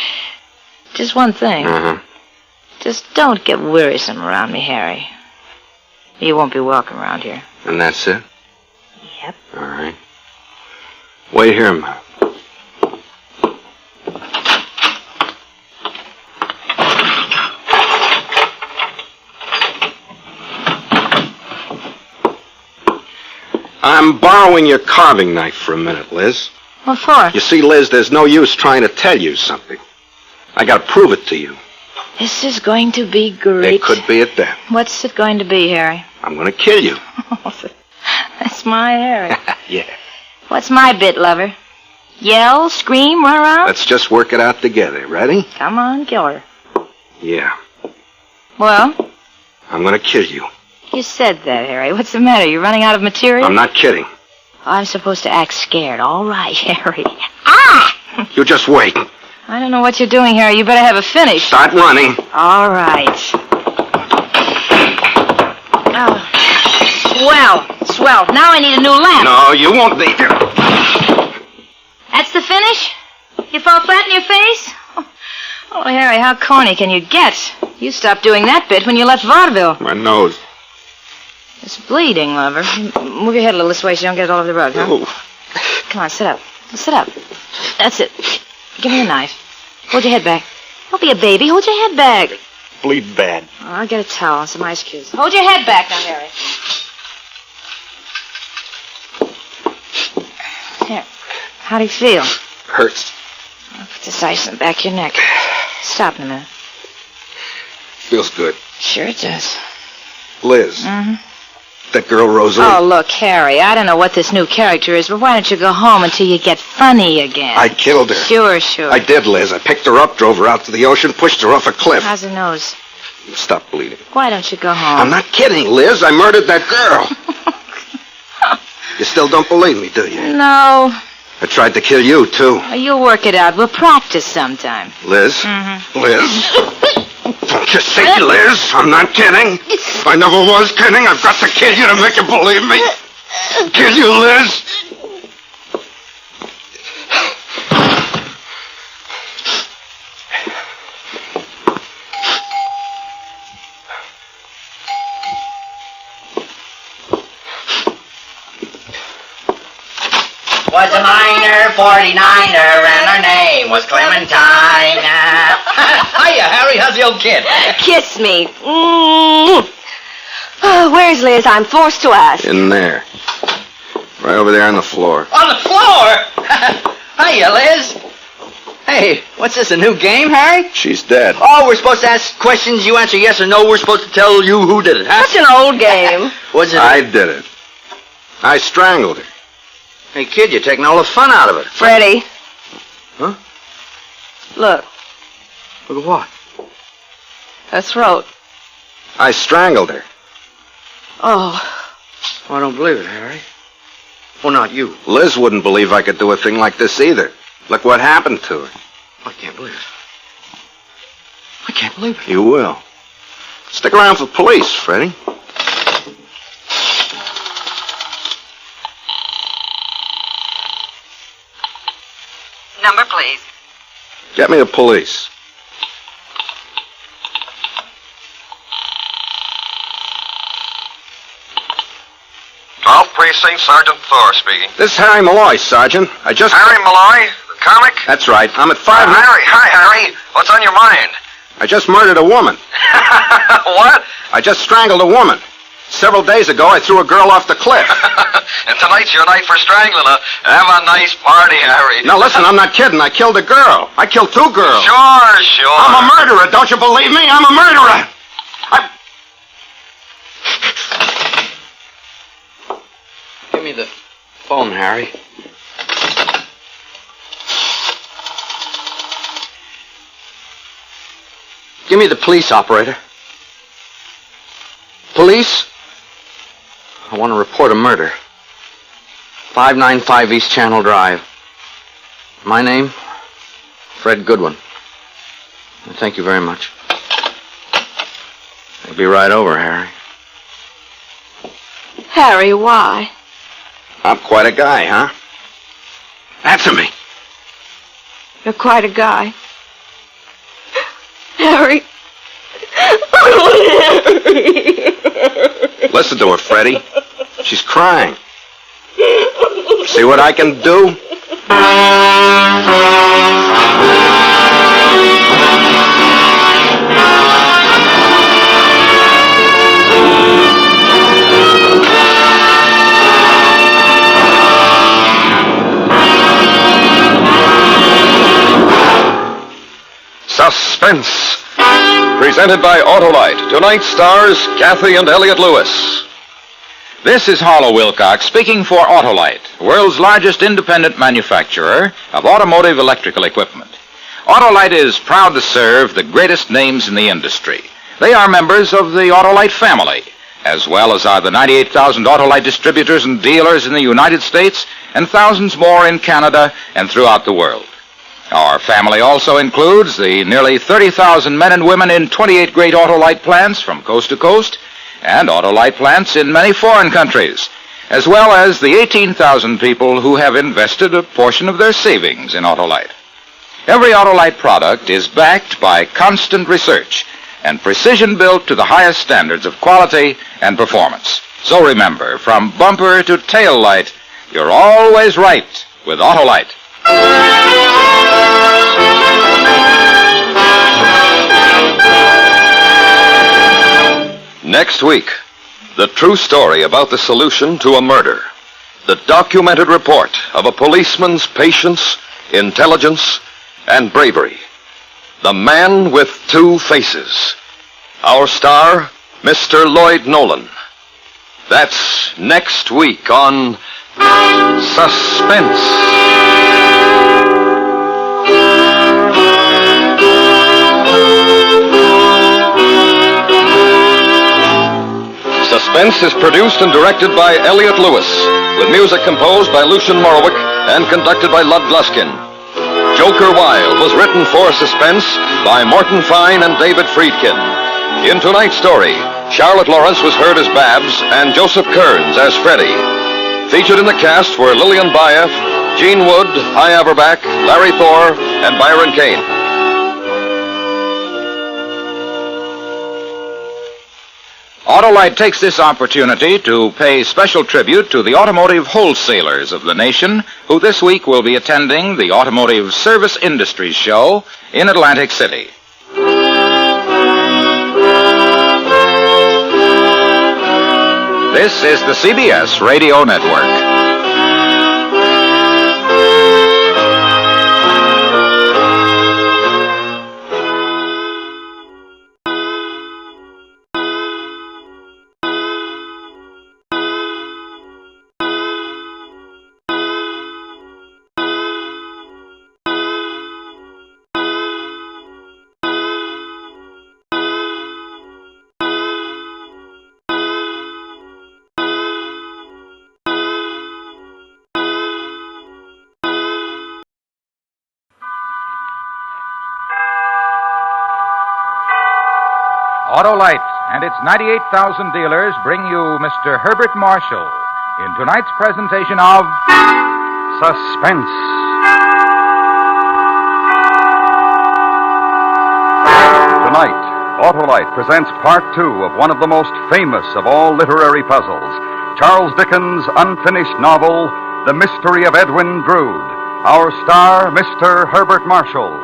Just one thing. Uh-huh. Just don't get wearisome around me, Harry. You won't be welcome around here. And that's it? Yep. All right. Wait here a minute. I'm borrowing your carving knife for a minute, Liz. What for? You see, Liz, there's no use trying to tell you something. I gotta prove it to you. This is going to be great. It could be at that. What's it going to be, Harry? I'm gonna kill you. That's my Harry. Yeah. What's my bit, lover? Yell, scream, run around? Let's just work it out together. Ready? Come on, kill her. Yeah. Well? I'm gonna kill you. You said that, Harry. What's the matter? You're running out of material? I'm not kidding. I'm supposed to act scared. All right, Harry. Ah! You just wait. I don't know what you're doing, Harry. You better have a finish. Start running. All right. Oh. Swell. Now I need a new lamp. No, you won't need it. That's the finish? You fall flat in your face? Oh, Harry, how corny can you get? You stopped doing that bit when you left vaudeville. My nose. It's bleeding, lover. Move your head a little this way so you don't get it all over the rug, huh? Oh. Come on, sit up. Sit up. That's it. Give me a knife. Hold your head back. Don't be a baby. Hold your head back. Bleed bad. Oh, I'll get a towel and some ice cubes. Hold your head back now, Harry. Here. How do you feel? Hurts. I'll put this ice in the back of your neck. Stop in a minute. Feels good. Sure it does. Liz. Mm-hmm. That girl Rosalie. Oh, look, Harry, I don't know what this new character is, but why don't you go home until you get funny again? I killed her. Sure. I did, Liz. I picked her up, drove her out to the ocean, pushed her off a cliff. How's her nose? Stop bleeding. Why don't you go home? I'm not kidding, Liz. I murdered that girl. You still don't believe me, do you? No. I tried to kill you, too. Well, you'll work it out. We'll practice sometime. Liz? Mm-hmm. Liz? Don't you see, Liz? I'm not kidding. I never was kidding. I've got to kill you to make you believe me. Kill you, Liz. Was a minor 49er, and her name was Clementine. Hiya, Harry. How's the old kid? Kiss me. Oh, where's Liz? I'm forced to ask. In there. Right over there on the floor. On the floor? Hiya, Liz. Hey, what's this, a new game, Harry? She's dead. Oh, we're supposed to ask questions, you answer yes or no. We're supposed to tell you who did it, huh? Such an old game. What's it? I did it. I strangled her. Hey, kid, you're taking all the fun out of it. Freddie. Huh? Look. Look at what? Her throat. I strangled her. Oh. I don't believe it, Harry. Well, not you. Liz wouldn't believe I could do a thing like this either. Look what happened to her. I can't believe it. I can't believe it. You will. Stick around for police, Freddie. Number, please. Get me the police. Precinct, Sergeant Thor speaking. This is Harry Malloy, Sergeant. Harry Malloy, the comic? That's right. I'm at 5... Harry, hi, Harry. What's on your mind? I just murdered a woman. What? I just strangled a woman. Several days ago, I threw a girl off the cliff. And tonight's your night for strangling her. Have a nice party, Harry. Now, listen, I'm not kidding. I killed a girl. I killed 2 girls. Sure. I'm a murderer. Don't you believe me? I'm a murderer. Give me the phone, Harry. Give me the police, operator. Police? I want to report a murder. 595 East Channel Drive. My name? Fred Goodwin. Thank you very much. I'll be right over, Harry. Harry, why? I'm quite a guy, huh? Answer me. You're quite a guy. Harry. Listen to her, Freddie. She's crying. See what I can do? Suspense. Presented by Autolite. Tonight's stars, Kathy and Elliot Lewis. This is Harlow Wilcox speaking for Autolite, the world's largest independent manufacturer of automotive electrical equipment. Autolite is proud to serve the greatest names in the industry. They are members of the Autolite family, as well as are the 98,000 Autolite distributors and dealers in the United States and thousands more in Canada and throughout the world. Our family also includes the nearly 30,000 men and women in 28 great Autolite plants from coast to coast, and Autolite plants in many foreign countries, as well as the 18,000 people who have invested a portion of their savings in Autolite. Every Autolite product is backed by constant research and precision built to the highest standards of quality and performance. So remember, from bumper to tail light, you're always right with Autolite. Next week, the true story about the solution to a murder. The documented report of a policeman's patience, intelligence, and bravery. The Man with Two Faces. Our star, Mr. Lloyd Nolan. That's next week on Suspense. Suspense is produced and directed by Elliot Lewis, with music composed by Lucian Morowick and conducted by Lud Gluskin. Joker Wild was written for Suspense by Morton Fine and David Friedkin. In tonight's story, Charlotte Lawrence was heard as Babs and Joseph Kearns as Freddie. Featured in the cast were Lillian Baeff, Gene Wood, Hy Averback, Larry Thor, and Byron Kane. Autolite takes this opportunity to pay special tribute to the automotive wholesalers of the nation who this week will be attending the Automotive Service Industries Show in Atlantic City. This is the CBS Radio Network. Autolite and its 98,000 dealers bring you Mr. Herbert Marshall in tonight's presentation of Suspense. Tonight, Autolite presents part 2 of one of the most famous of all literary puzzles, Charles Dickens' unfinished novel, The Mystery of Edwin Drood. Our star, Mr. Herbert Marshall.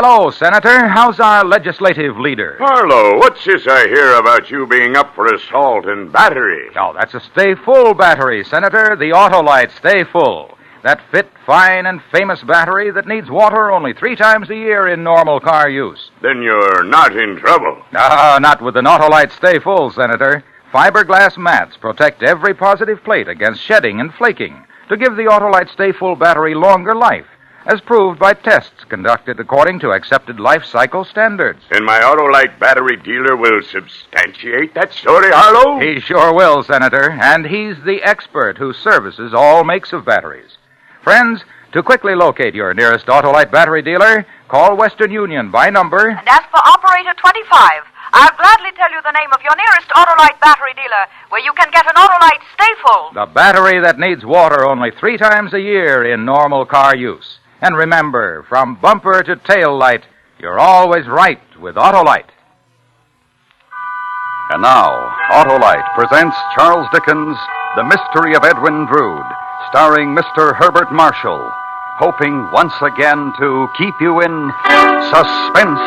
Hello, Senator. How's our legislative leader? Harlow, what's this I hear about you being up for assault and battery? Oh, that's a Stay Full battery, Senator. The Autolite Stay Full. That fit, fine, and famous battery that needs water only 3 times a year in normal car use. Then you're not in trouble. Ah, not with an Autolite Stay Full, Senator. Fiberglass mats protect every positive plate against shedding and flaking to give the Autolite Stay Full battery longer life, as proved by tests conducted according to accepted life cycle standards. And my Autolite battery dealer will substantiate that story, Harlow? He sure will, Senator, and he's the expert who services all makes of batteries. Friends, to quickly locate your nearest Autolite battery dealer, call Western Union by number. And ask for operator 25. I'll gladly tell you the name of your nearest Autolite battery dealer, where you can get an Autolite Stay Full. The battery that needs water only 3 times a year in normal car use. And remember, from bumper to tail light, you're always right with Autolite. And now, Autolite presents Charles Dickens' The Mystery of Edwin Drood, starring Mr. Herbert Marshall, hoping once again to keep you in suspense.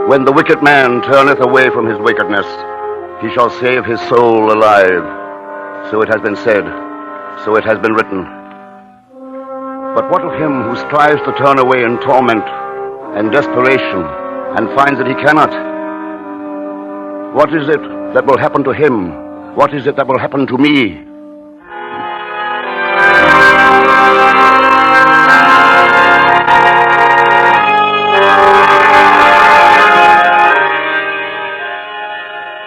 When the wicked man turneth away from his wickedness, he shall save his soul alive. So it has been said, so it has been written. But what of him who strives to turn away in torment and desperation and finds that he cannot? What is it that will happen to him? What is it that will happen to me?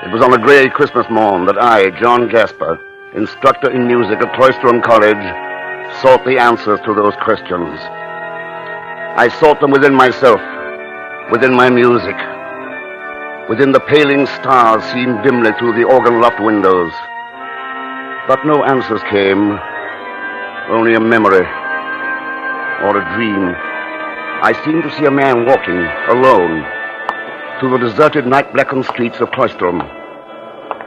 It was on a gray Christmas morn that I, John Jasper, instructor in music at Cloisterham College, sought the answers to those questions. I sought them within myself, within my music, within the paling stars seen dimly through the organ-loft windows. But no answers came, only a memory or a dream. I seemed to see a man walking, alone, through the deserted night-blackened streets of Cloisterham,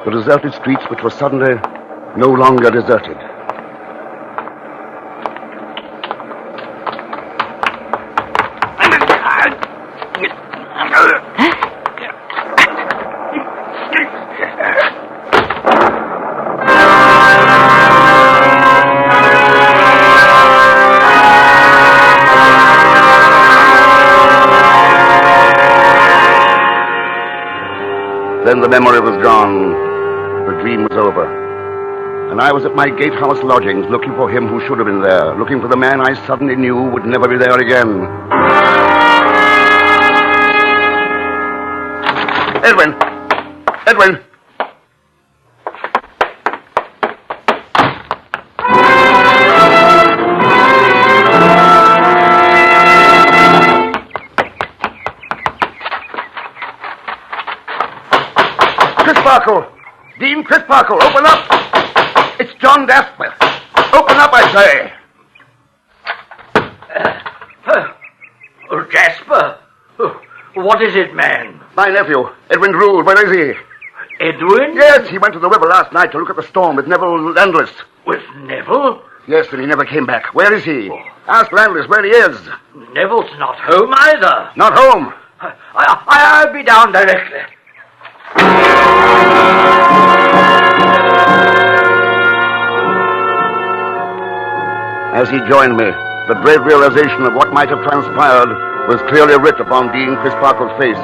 the deserted streets which were suddenly no longer deserted. Then the memory was gone. The dream was over. And I was at my gatehouse lodgings looking for him who should have been there, looking for the man I suddenly knew would never be there again. Edwin! Edwin! Crisparkle! Dean Crisparkle, open up! It's John Jasper. Open up, I say! Jasper? What is it, man? My nephew, Edwin Drood. Where is he? Edwin? Yes, he went to the river last night to look at the storm with Neville Landless. With Neville? Yes, and he never came back. Where is he? Ask Landless where he is. Neville's not home either. Not home? I'll be down directly. As he joined me, the dread realization of what might have transpired was clearly writ upon Dean Crisparkle's face.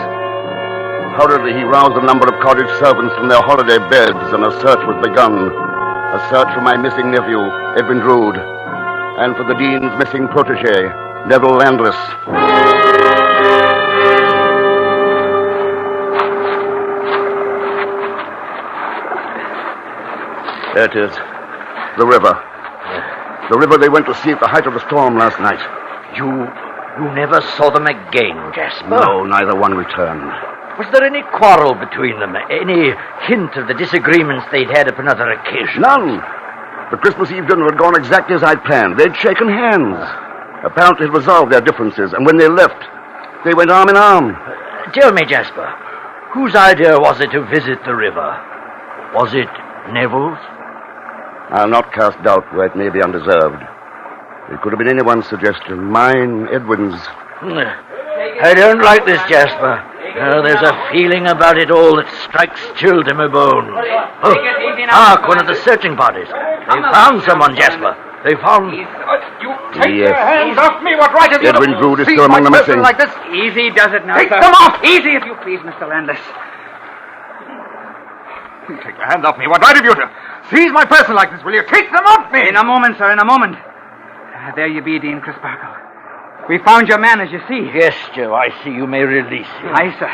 Hurriedly, he roused a number of cottage servants from their holiday beds, and a search was begun. A search for my missing nephew, Edwin Drood, and for the Dean's missing protege, Neville Landless. There it is. The river. The river they went to see at the height of the storm last night. You never saw them again, Jasper? No, neither one returned. Was there any quarrel between them? Any hint of the disagreements they'd had upon other occasions? None. The Christmas Eve dinner had gone exactly as I'd planned. They'd shaken hands. Apparently had resolved their differences, and when they left, they went arm in arm. Tell me, Jasper, Whose idea was it to visit the river? Was it Neville's? I'll not cast doubt where it may be undeserved. It could have been anyone's suggestion. Mine, Edwin's. I don't like this, Jasper. There's a feeling about it all that strikes chill to my bones. Oh, hark, one of the searching parties. They found someone, Jasper. They found... Take your hands off me. What right have you Edwin to Drood is seize still among my the person missing. like this? Easy does it now, Take sir. them off! Easy, if you please, Mr. Landis. Take your hands off me. What right have you to seize my person like this? Will you take them off me? In a moment, sir, in a moment. There you be, Dean Crisparkle. We found your man, as you see. Yes, Joe, I see. You may release him. Aye, sir.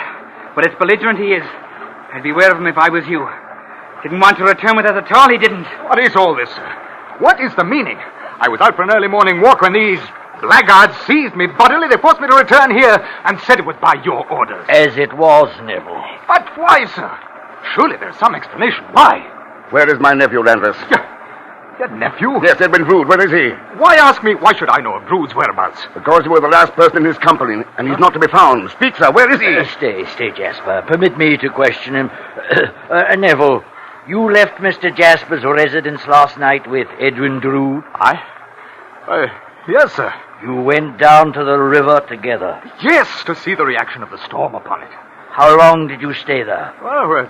But it's belligerent he is. I'd beware of him if I was you. Didn't want to return with us at all, he didn't. What is all this, sir? What is the meaning? I was out for an early morning walk when these blackguards seized me bodily. They forced me to return here and said it was by your orders. As it was, Neville. But why, sir? Surely there's some explanation. Why? Where is my nephew, Landis? Your nephew? Yes, Edwin Drood. Where is he? Why ask me? Why should I know of Drood's wherabouts? Because you were the last person in his company, and he's not to be found. Speak, sir. Where is he? Stay, Jasper. Permit me to question him. Neville, you left Mr. Jasper's residence last night with Edwin Drood? Yes, sir. You went down to the river together? Yes, to see the reaction of the storm upon it. How long did you stay there? Well,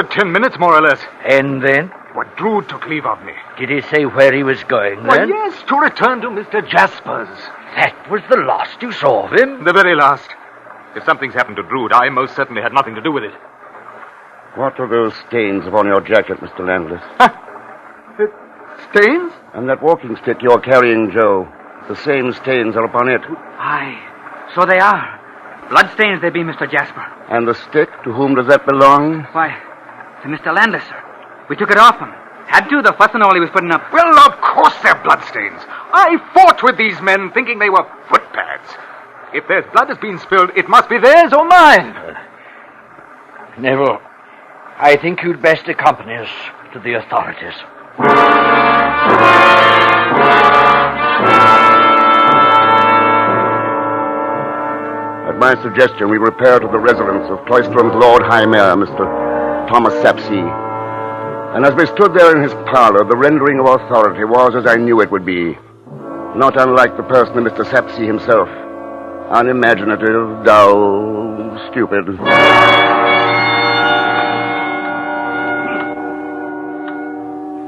it's 10 minutes, more or less. And then? What, Drood took leave of me. Did he say where he was going, Why, then? yes, to return to Mr. Jasper's. That was the last you saw of him? The very last. If something's happened to Drood, I most certainly had nothing to do with it. What are those stains upon your jacket, Mr. Landis? Stains? And that walking stick you're carrying, Joe. The same stains are upon it. Aye, so they are. Bloodstains they be, Mr. Jasper. And the stick, to whom does that belong? Why, to Mr. Landis, sir. We took it off him. Had to, the fuss and all he was putting up. Well, of course they're bloodstains. I fought with these men thinking they were footpads. If there's blood has been spilled, it must be theirs or mine. Neville, I think you'd best accompany us to the authorities. At my suggestion, we repair to the residence of Cloisterham's Lord High Mayor, Mr. Thomas Sapsea. And as we stood there in his parlor, the rendering of authority was as I knew it would be. Not unlike the person of Mr. Sapsea himself. Unimaginative, dull, stupid.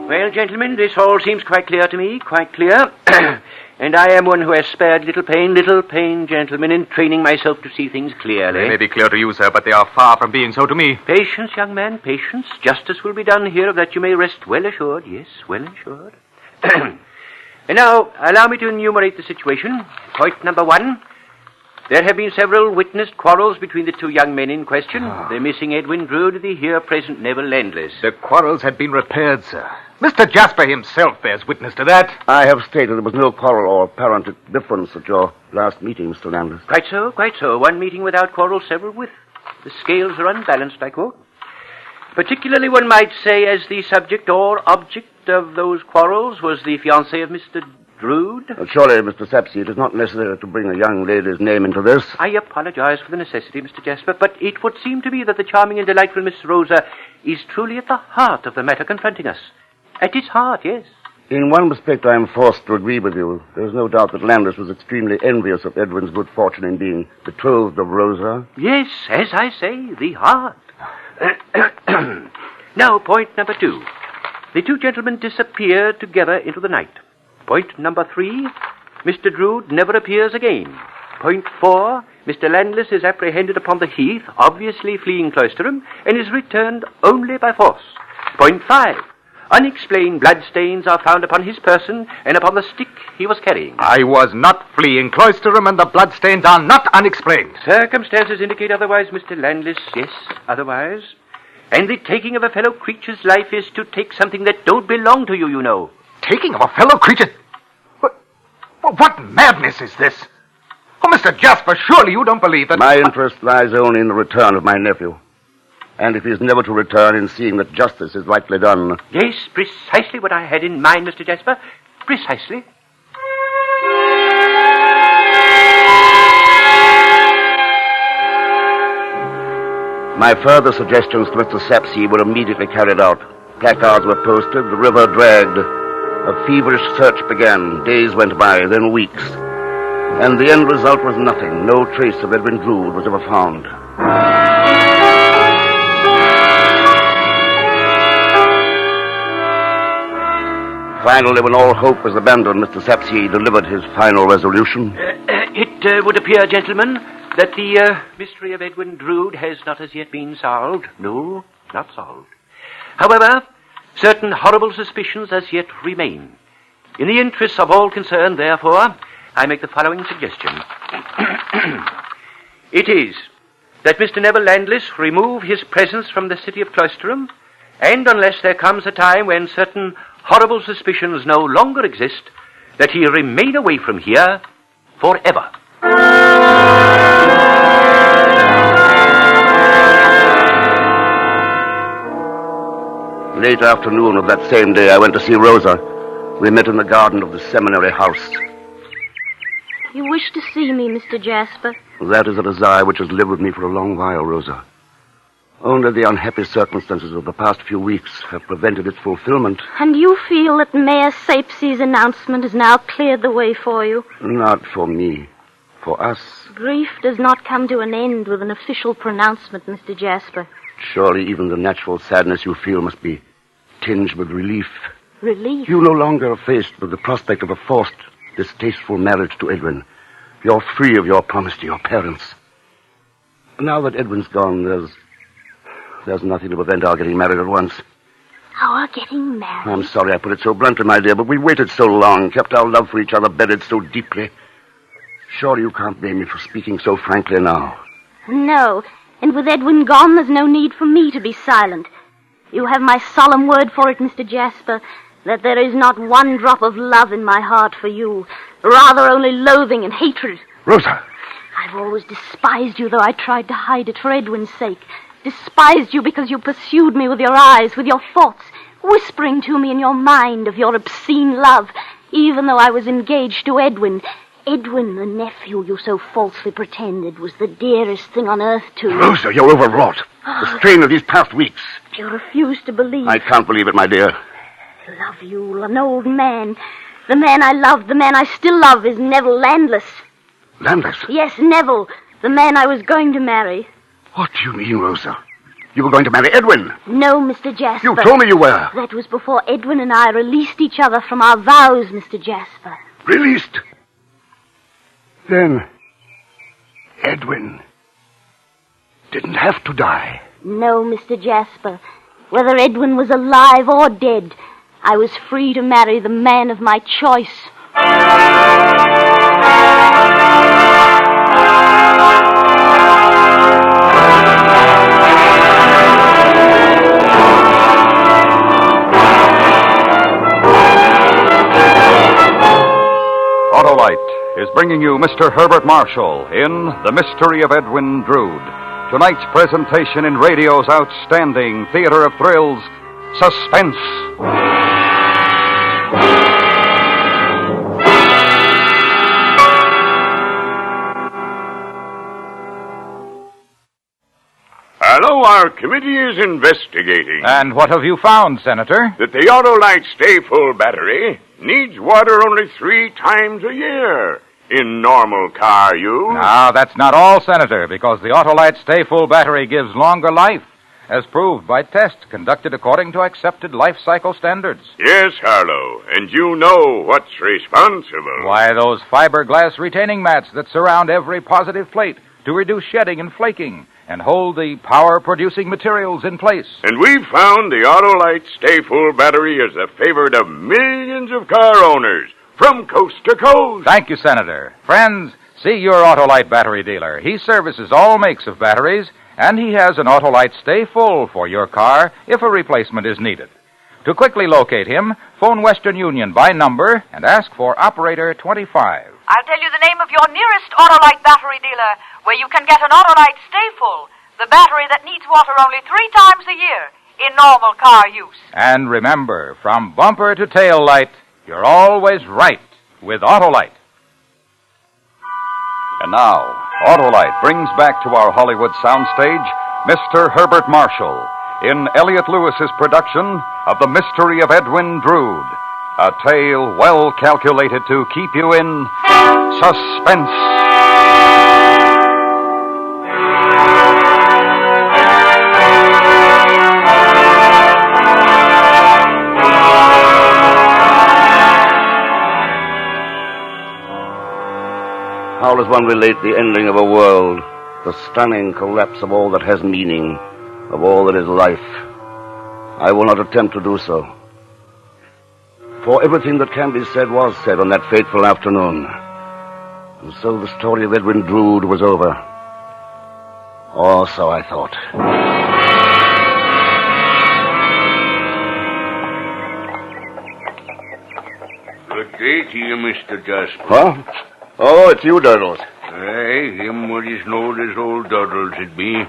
Well, gentlemen, this all seems quite clear to me, quite clear. And I am one who has spared little pain, gentlemen, in training myself to see things clearly. They may be clear to you, sir, but they are far from being so to me. Patience, young man, patience. Justice will be done here, of that you may rest well assured. Yes, well assured. And now, allow me to enumerate the situation. Point number 1. There have been several witnessed quarrels between the two young men in question. The missing Edwin Drood, the here present Neville Landless. The quarrels had been repaired, sir. Mr. Jasper himself bears witness to that. I have stated there was no quarrel or apparent difference at your last meeting, Mr. Landis. Quite so, quite so. One meeting without quarrel, several with. The scales are unbalanced, I quote. Particularly, one might say, as the subject or object of those quarrels was the fiancée of Mr. Drood. Surely, Mr. Sapsea, it is not necessary to bring a young lady's name into this. I apologize for the necessity, Mr. Jasper, but it would seem to me that the charming and delightful Miss Rosa is truly at the heart of the matter confronting us. At its heart, yes. In one respect, I am forced to agree with you. There is no doubt that Landis was extremely envious of Edwin's good fortune in being betrothed of Rosa. Yes, as I say, the heart. Now, point number 2. The two gentlemen disappeared together into the night. Point number 3. Mr. Drood never appears again. Point 4. Mr. Landless is apprehended upon the heath, obviously fleeing Cloisterham, and is returned only by force. Point 5. Unexplained bloodstains are found upon his person and upon the stick he was carrying. I was not fleeing Cloisterham, and the bloodstains are not unexplained. Circumstances indicate otherwise, Mr. Landless. Yes, otherwise. And the taking of a fellow creature's life is to take something that don't belong to you, you know. Taking of a fellow creature? What madness is this? Oh, Mr. Jasper, surely you don't believe that... My interest lies only in the return of my nephew. And if he is never to return, in seeing that justice is rightly done. Yes, precisely what I had in mind, Mr. Jasper. Precisely. My further suggestions to Mr. Sapsea were immediately carried out. Placards were posted, the river dragged. A feverish search began. Days went by, then weeks. And the end result was nothing. No trace of Edwin Drood was ever found. Finally, when all hope was abandoned, Mr. Sapsea delivered his final resolution. It would appear, gentlemen, that the mystery of Edwin Drood has not as yet been solved. No, not solved. However, certain horrible suspicions as yet remain. In the interests of all concerned, therefore, I make the following suggestion. It is that Mr. Neville Landless remove his presence from the city of Cloisterham, and unless there comes a time when certain horrible suspicions no longer exist, that he remain away from here forever. Late afternoon of that same day, I went to see Rosa. We met in the garden of the seminary house. You wish to see me, Mr. Jasper? That is a desire which has lived with me for a long while, Rosa. Only the unhappy circumstances of the past few weeks have prevented its fulfillment. And you feel that Mayor Sapsea's announcement has now cleared the way for you? Not for me. For us. Grief does not come to an end with an official pronouncement, Mr. Jasper. Surely even the natural sadness you feel must be tinged with relief. Relief? You no longer are faced with the prospect of a forced, distasteful marriage to Edwin. You're free of your promise to your parents. Now that Edwin's gone, there's nothing to prevent our getting married at once. Our getting married? I'm sorry I put it so bluntly, my dear, but we waited so long, kept our love for each other bedded so deeply. Surely you can't blame me for speaking so frankly now. No, and with Edwin gone, there's no need for me to be silent. You have my solemn word for it, Mr. Jasper, that there is not one drop of love in my heart for you. Rather only loathing and hatred. Rosa! I've always despised you, though I tried to hide it for Edwin's sake. Despised you because you pursued me with your eyes, with your thoughts, whispering to me in your mind of your obscene love, even though I was engaged to Edwin. Edwin, the nephew you so falsely pretended, was the dearest thing on earth to me. Rosa, you're overwrought. The strain of these past weeks. You refuse to believe. I can't believe it, my dear. I love you, an old man. The man I loved, the man I still love, is Neville Landless. Landless? Yes, Neville, the man I was going to marry. What do you mean, Rosa? You were going to marry Edwin? No, Mr. Jasper. You told me you were. That was before Edwin and I released each other from our vows, Mr. Jasper. Released? Then Edwin didn't have to die. No, Mr. Jasper. Whether Edwin was alive or dead, I was free to marry the man of my choice. Autolite is bringing you Mr. Herbert Marshall in The Mystery of Edwin Drood. Tonight's presentation in radio's outstanding theater of thrills, Suspense. Hello, our committee is investigating. And what have you found, Senator? That the Autolite Stay Full battery needs water only 3 times a year in normal car use. Now, that's not all, Senator, because the Autolite Stay Full battery gives longer life, as proved by tests conducted according to accepted life cycle standards. Yes, Harlow, and you know what's responsible. Why, those fiberglass retaining mats that surround every positive plate to reduce shedding and flaking and hold the power-producing materials in place. And we've found the Autolite Stay Full battery is the favorite of millions of car owners from coast to coast. Thank you, Senator. Friends, see your Autolite battery dealer. He services all makes of batteries, and he has an Autolite Stay Full for your car if a replacement is needed. To quickly locate him, phone Western Union by number and ask for Operator 25. I'll tell you the name of your nearest Autolite battery dealer, where you can get an Autolite Stay Full, the battery that needs water only 3 times a year in normal car use. And remember, from bumper to tail light, you're always right with Autolite. And now, Autolite brings back to our Hollywood soundstage Mr. Herbert Marshall, in Elliot Lewis's production of The Mystery of Edwin Drood, a tale well calculated to keep you in suspense. How does one relate the ending of a world, the stunning collapse of all that has meaning, of all that is life? I will not attempt to do so. For everything that can be said was said on that fateful afternoon. And so the story of Edwin Drood was over. Or so I thought. Good day to you, Mr. Jasper. Huh? Oh, it's you, Doddles. Aye, him what is known as old Doddles it be.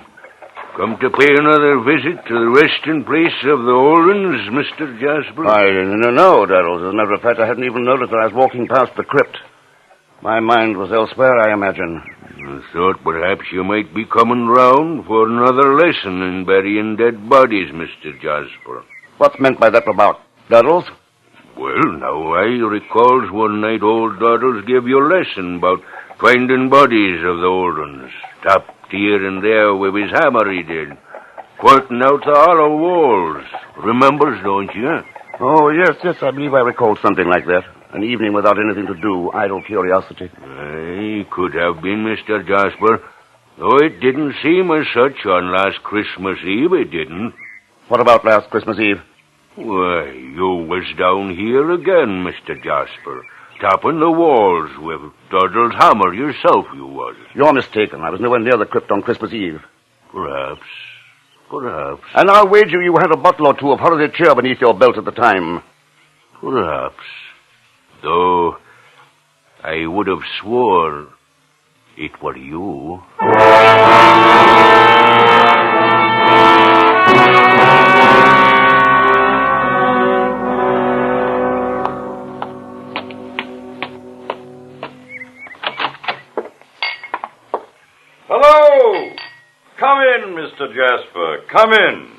Come to pay another visit to the resting place of the old ones, Mr. Jasper? I didn't know, Doddles. As a matter of fact, I hadn't even noticed that I was walking past the crypt. My mind was elsewhere, I imagine. I thought perhaps you might be coming round for another lesson in burying dead bodies, Mr. Jasper. What's meant by that remark, Doddles? Well, now, I recalls one night old Doddles gave you a lesson about finding bodies of the old ones, tapped here and there with his hammer he did, pointing out the hollow walls. Remembers, don't you? Oh, yes, I believe I recall something like that. An evening without anything to do, idle curiosity. Aye, could have been, Mr. Jasper. Though it didn't seem as such on last Christmas Eve, it didn't. What about last Christmas Eve? Why, you was down here again, Mr. Jasper, tapping the walls with Doddle's hammer yourself, you was. You're mistaken. I was nowhere near the crypt on Christmas Eve. Perhaps. And I'll wager you had a bottle or two of holiday cheer beneath your belt at the time. Perhaps. Though I would have swore it were you. Hello! Come in, Mr. Jasper. Come in.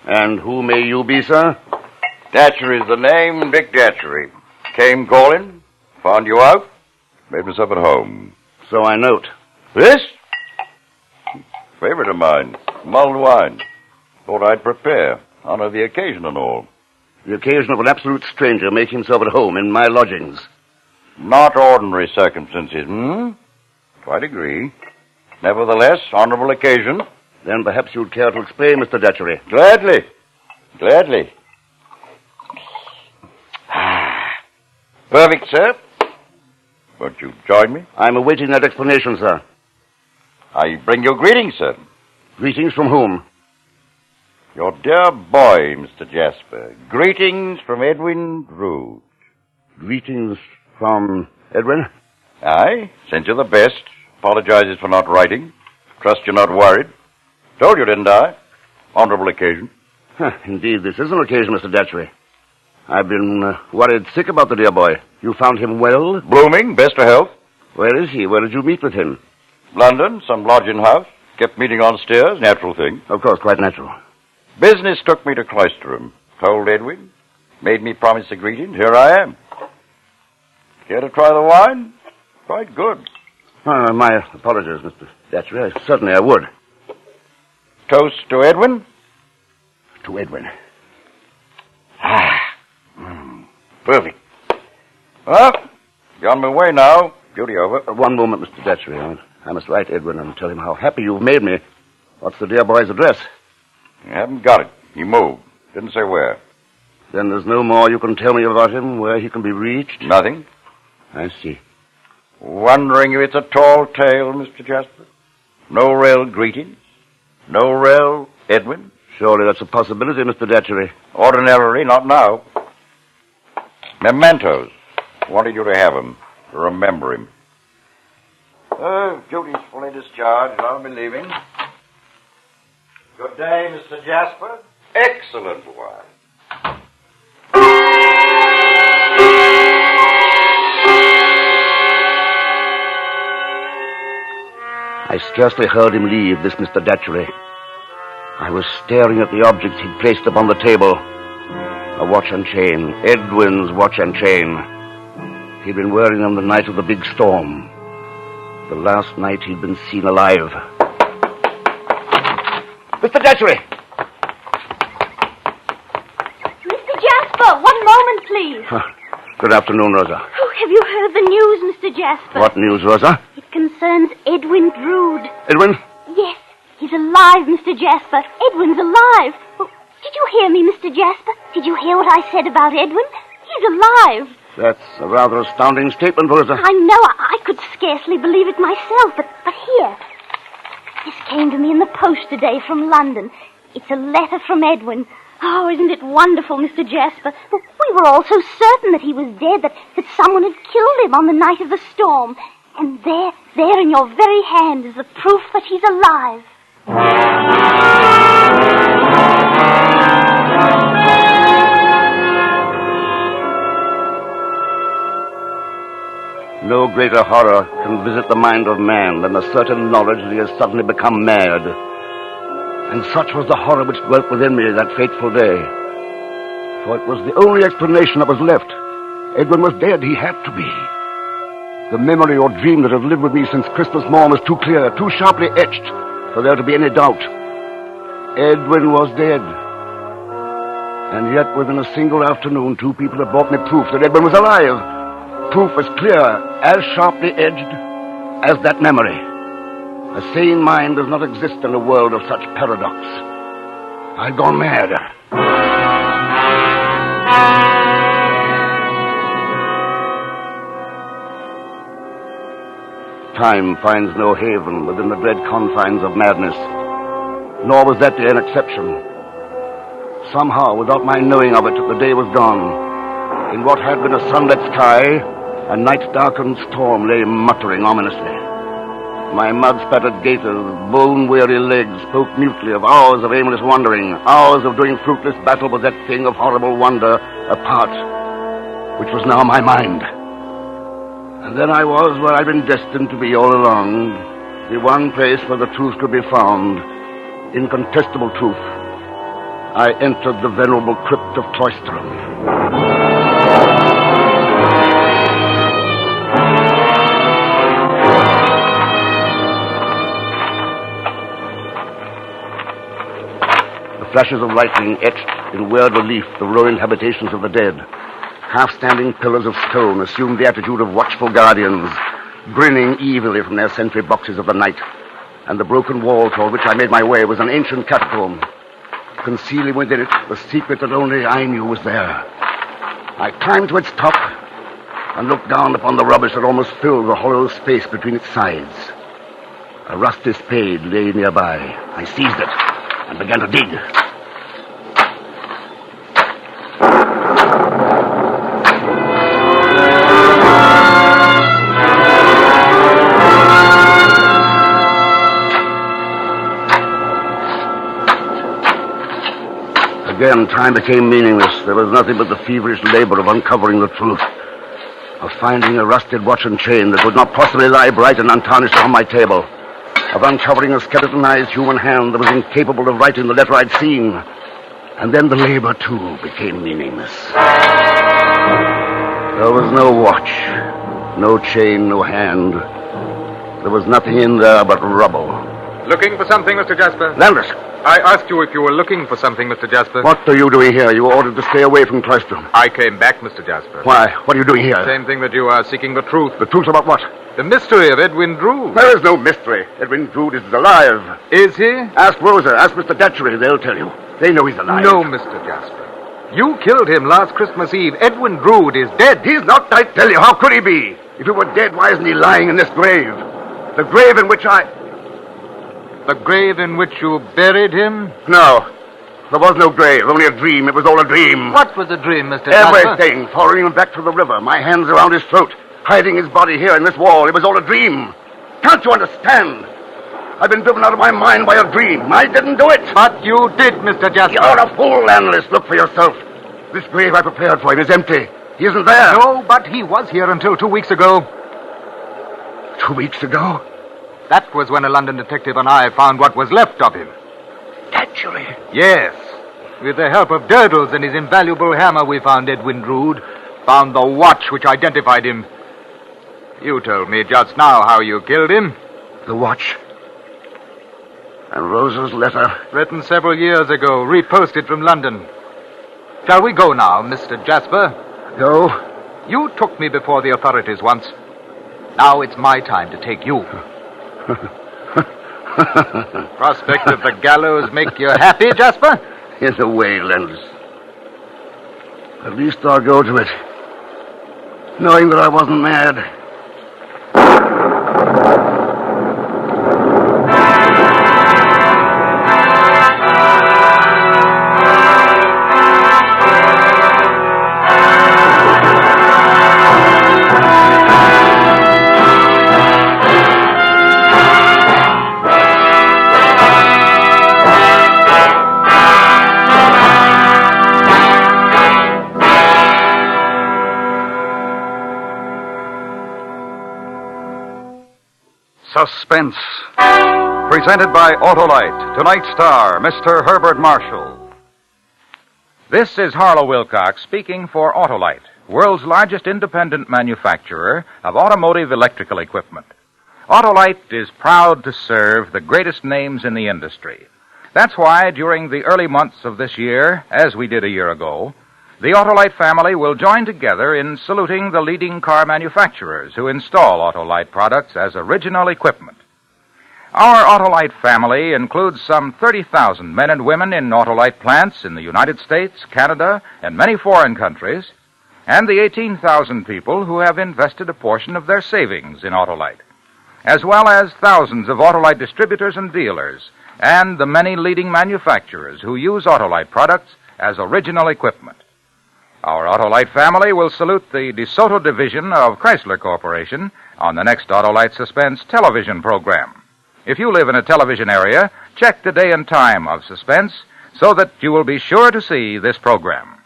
And who may you be, sir? Datchery's the name, Dick Datchery. Came calling, found you out, made myself at home. So I note. This? Favorite of mine, mulled wine. Thought I'd prepare, honor the occasion and all. The occasion of an absolute stranger making himself at home in my lodgings. Not ordinary circumstances, Quite agree. Nevertheless, honorable occasion. Then perhaps you'd care to explain, Mr. Datchery. Gladly. Perfect, sir. Won't you join me? I'm awaiting that explanation, sir. I bring you greetings, sir. Greetings from whom? Your dear boy, Mr. Jasper. Greetings from Edwin Drood. Greetings from Edwin? Aye, sent you the best. Apologizes for not writing. Trust you're not worried. Told you, didn't I? Honorable occasion. Indeed, this is an occasion, Mr. Datchery. I've been worried sick about the dear boy. You found him well? Blooming, best of health. Where is he? Where did you meet with him? London, some lodging house. Kept meeting on stairs, natural thing. Of course, quite natural. Business took me to Cloisterham. Told Edwin. Made me promise a greeting. Here I am. Care to try the wine? Quite good. My apologies, Mr. Datchery. Certainly I would. Toast to Edwin? To Edwin. Perfect. Well, you're on my way now. Duty over. One moment, Mr. Datchery. I must write Edwin and tell him how happy you've made me. What's the dear boy's address? You haven't got it. He moved. Didn't say where. Then there's no more you can tell me about him, where he can be reached? Nothing. I see. Wondering if it's a tall tale, Mr. Jasper? No real greetings? No real Edwin? Surely that's a possibility, Mr. Datchery. Ordinarily, not now. Mementos. Wanted you to have them, to remember him. Duty's fully discharged. I'll be leaving. Good day, Mr. Jasper. Excellent wine. I scarcely heard him leave, this Mr. Datchery. I was staring at the objects he'd placed upon the table. A watch and chain. Edwin's watch and chain. He'd been wearing them the night of the big storm. The last night he'd been seen alive. Mr. Datchery! Mr. Jasper, one moment, please. Good afternoon, Rosa. Oh, have you heard the news, Mr. Jasper? What news, Rosa? It concerns Edwin Drood. Edwin? Yes, he's alive, Mr. Jasper. Edwin's alive. Oh, did you hear me, Mr. Jasper? Did you hear what I said about Edwin? He's alive. That's a rather astounding statement, Rosa. I know. I could scarcely believe it myself, but here. This came to me in the post today from London. It's a letter from Edwin. Oh, isn't it wonderful, Mr. Jasper? We were all so certain that he was dead, that someone had killed him on the night of the storm. And there in your very hand is the proof that he's alive. No greater horror can visit the mind of man than the certain knowledge that he has suddenly become mad. And such was the horror which dwelt within me that fateful day. For it was the only explanation that was left. Edwin was dead. He had to be. The memory or dream that had lived with me since Christmas morn was too clear, too sharply etched, for there to be any doubt. Edwin was dead. And yet, within a single afternoon, two people had brought me proof that Edwin was alive. Proof as clear, as sharply edged as that memory. A sane mind does not exist in a world of such paradox. I'd gone mad. Time finds no haven within the dread confines of madness, nor was that day an exception. Somehow, without my knowing of it, the day was gone. In what had been a sunlit sky, a night-darkened storm lay muttering ominously. My mud-spattered gaiters, bone-weary legs spoke mutely of hours of aimless wandering, hours of doing fruitless battle with that thing of horrible wonder, a part, which was now my mind. And then I was where I'd been destined to be all along, the one place where the truth could be found, incontestable truth. I entered the venerable crypt of Cloisterham. Flashes of lightning etched in weird relief the ruined habitations of the dead. Half-standing pillars of stone assumed the attitude of watchful guardians, grinning evilly from their sentry boxes of the night. And the broken wall toward which I made my way was an ancient catacomb, concealing within it the secret that only I knew was there. I climbed to its top and looked down upon the rubbish that almost filled the hollow space between its sides. A rusty spade lay nearby. I seized it and began to dig. Again, time became meaningless. There was nothing but the feverish labor of uncovering the truth, of finding a rusted watch and chain that would not possibly lie bright and untarnished on my table, of uncovering a skeletonized human hand that was incapable of writing the letter I'd seen. And then the labor, too, became meaningless. There was no watch, no chain, no hand. There was nothing in there but rubble. Looking for something, Mr. Jasper? Landis. I asked you if you were looking for something, Mr. Jasper. What are you doing here? You were ordered to stay away from Cloisterham. I came back, Mr. Jasper. Why? What are you doing here? Same thing that you are, seeking the truth. The truth about what? The mystery of Edwin Drood. There is no mystery. Edwin Drood is alive. Is he? Ask Rosa. Ask Mr. Datchery. They'll tell you. They know he's alive. No, Mr. Jasper. You killed him last Christmas Eve. Edwin Drood is dead. He's not, I tell you. How could he be? If he were dead, why isn't he lying in this grave? The grave in which The grave in which you buried him? No. There was no grave, only a dream. It was all a dream. What was the dream, Mr. Jasper? Everything. Following him back to the river, my hands around his throat, hiding his body here in this wall. It was all a dream. Can't you understand? I've been driven out of my mind by a dream. I didn't do it. But you did, Mr. Jasper. You're a fool, analyst. Look for yourself. This grave I prepared for him is empty. He isn't there. No, but he was here until 2 weeks ago. 2 weeks ago? That was when a London detective and I found what was left of him. Naturally. Yes. With the help of Durdles and his invaluable hammer, we found Edwin Drood. Found the watch which identified him. You told me just now how you killed him. The watch. And Rosa's letter. Written several years ago, reposted from London. Shall we go now, Mr. Jasper? Go? You took me before the authorities once. Now it's my time to take you. Prospect of the gallows make you happy, Jasper? In a way, Landis. At least I'll go to it, knowing that I wasn't mad. Suspense. Presented by Autolite. Tonight's star, Mr. Herbert Marshall. This is Harlow Wilcox speaking for Autolite, world's largest independent manufacturer of automotive electrical equipment. Autolite is proud to serve the greatest names in the industry. That's why during the early months of this year, as we did a year ago, the Autolite family will join together in saluting the leading car manufacturers who install Autolite products as original equipment. Our Autolite family includes some 30,000 men and women in Autolite plants in the United States, Canada, and many foreign countries, and the 18,000 people who have invested a portion of their savings in Autolite, as well as thousands of Autolite distributors and dealers, and the many leading manufacturers who use Autolite products as original equipment. Our Autolite family will salute the DeSoto division of Chrysler Corporation on the next Autolite Suspense television program. If you live in a television area, check the day and time of Suspense so that you will be sure to see this program.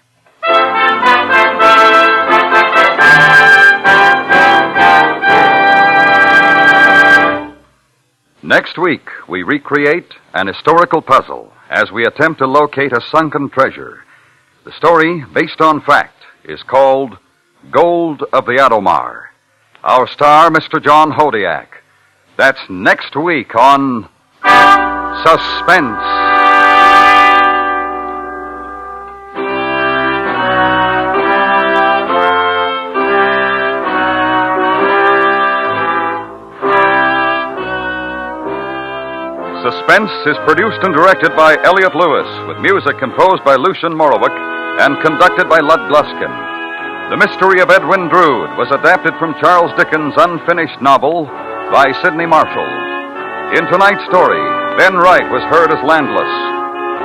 Next week, we recreate an historical puzzle as we attempt to locate a sunken treasure. The story, based on fact, is called Gold of the Adomar. Our star, Mr. John Hodiak. That's next week on Suspense. Suspense is produced and directed by Elliott Lewis, with music composed by Lucian Morowick and conducted by Lud Gluskin. The Mystery of Edwin Drood was adapted from Charles Dickens' unfinished novel by Sidney Marshall. In tonight's story, Ben Wright was heard as Landless.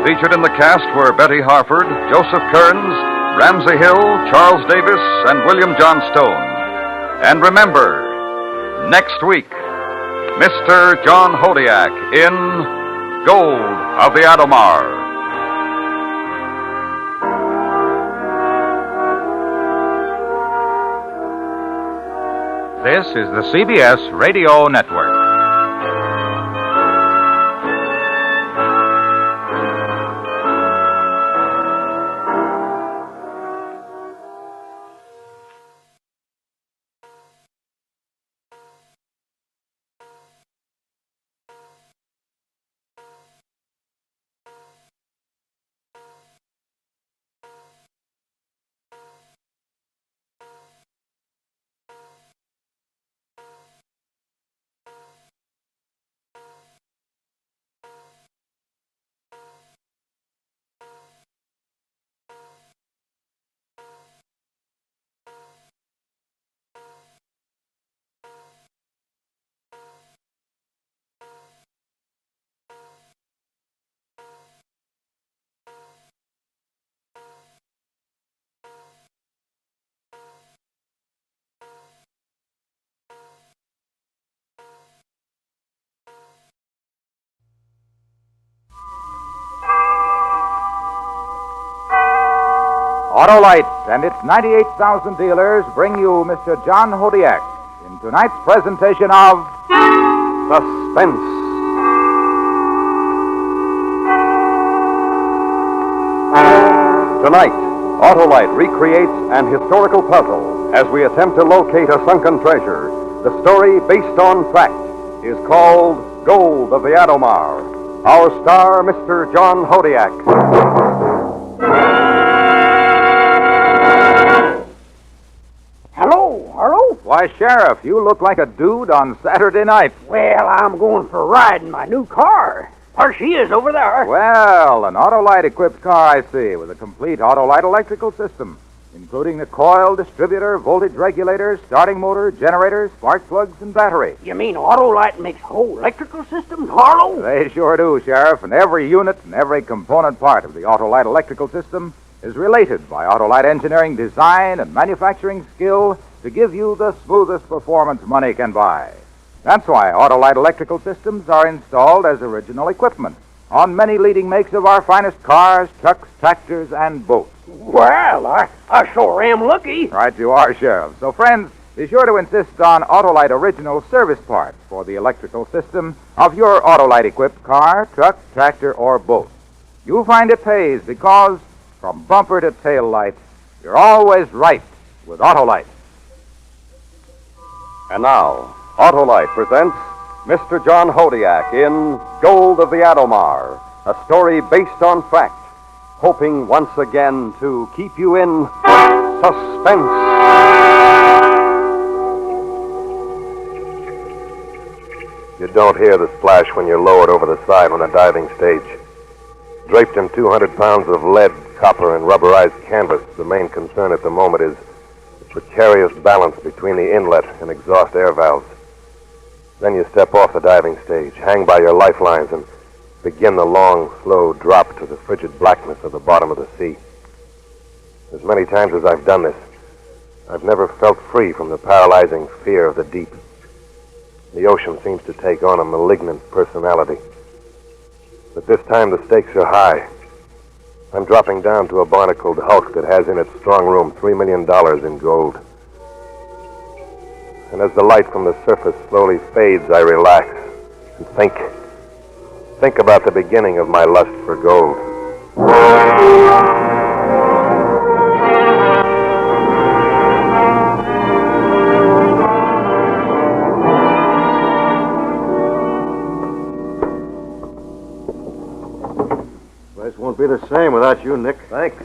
Featured in the cast were Betty Harford, Joseph Kearns, Ramsey Hill, Charles Davis, and William John Stone. And remember, next week, Mr. John Hodiak in Gold of the Adomar. This is the CBS Radio Network. Autolite and its 98,000 dealers bring you Mr. John Hodiak in tonight's presentation of Suspense. Tonight, Autolite recreates an historical puzzle as we attempt to locate a sunken treasure. The story, based on fact, is called Gold of the Adomar. Our star, Mr. John Hodiak. Hello? Why, Sheriff, you look like a dude on Saturday night. Well, I'm going for a ride in my new car. There she is over there. Well, an Autolite-equipped car, I see, with a complete Autolite electrical system, including the coil, distributor, voltage regulators, starting motor, generators, spark plugs, and battery. You mean Autolite makes whole electrical systems, Harlow? They sure do, Sheriff, and every unit and every component part of the Autolite electrical system is related by Autolite engineering design and manufacturing skill to give you the smoothest performance money can buy. That's why Autolite electrical systems are installed as original equipment on many leading makes of our finest cars, trucks, tractors, and boats. Well, I sure am lucky. Right you are, Sheriff. So, friends, be sure to insist on Autolite original service parts for the electrical system of your Autolite-equipped car, truck, tractor, or boat. You'll find it pays because, from bumper to tail light, you're always right with Autolite. And now, Autolite presents Mr. John Hodiak in Gold of the Adomar, a story based on fact, hoping once again to keep you in suspense. You don't hear the splash when you're lowered over the side on a diving stage. Draped in 200 pounds of lead, copper, and rubberized canvas, the main concern at the moment is the precarious balance between the inlet and exhaust air valves. Then you step off the diving stage, hang by your lifelines, and begin the long, slow drop to the frigid blackness of the bottom of the sea. As many times as I've done this, I've never felt free from the paralyzing fear of the deep. The ocean seems to take on a malignant personality. But this time the stakes are high. I'm dropping down to a barnacled hulk that has in its strong room $3 million in gold. And as the light from the surface slowly fades, I relax and think about the beginning of my lust for gold. Place won't be the same without you, Nick. Thanks.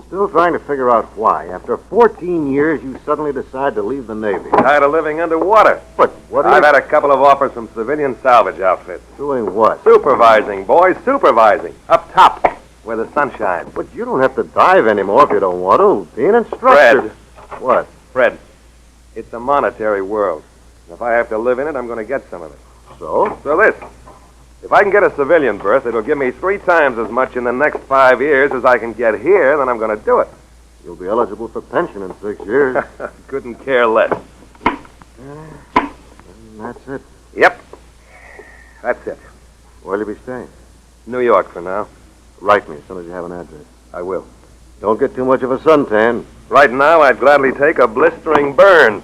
Still trying to figure out why. After 14 years, you suddenly decide to leave the Navy. Tired of living underwater. But what I've had a couple of offers from civilian salvage outfits. Doing what? Supervising, boys, supervising. Up top, where the sun shines. But you don't have to dive anymore if you don't want to. Be an instructor. Fred. What? Fred, it's a monetary world. If I have to live in it, I'm going to get some of it. So? So this. If I can get a civilian berth, it'll give me 3 times as much in the next 5 years as I can get here, then I'm going to do it. You'll be eligible for pension in 6 years. Couldn't care less. That's it. Yep. That's it. Where'll you be staying? New York for now. Write me as soon as you have an address. I will. Don't get too much of a suntan. Right now, I'd gladly take a blistering burn.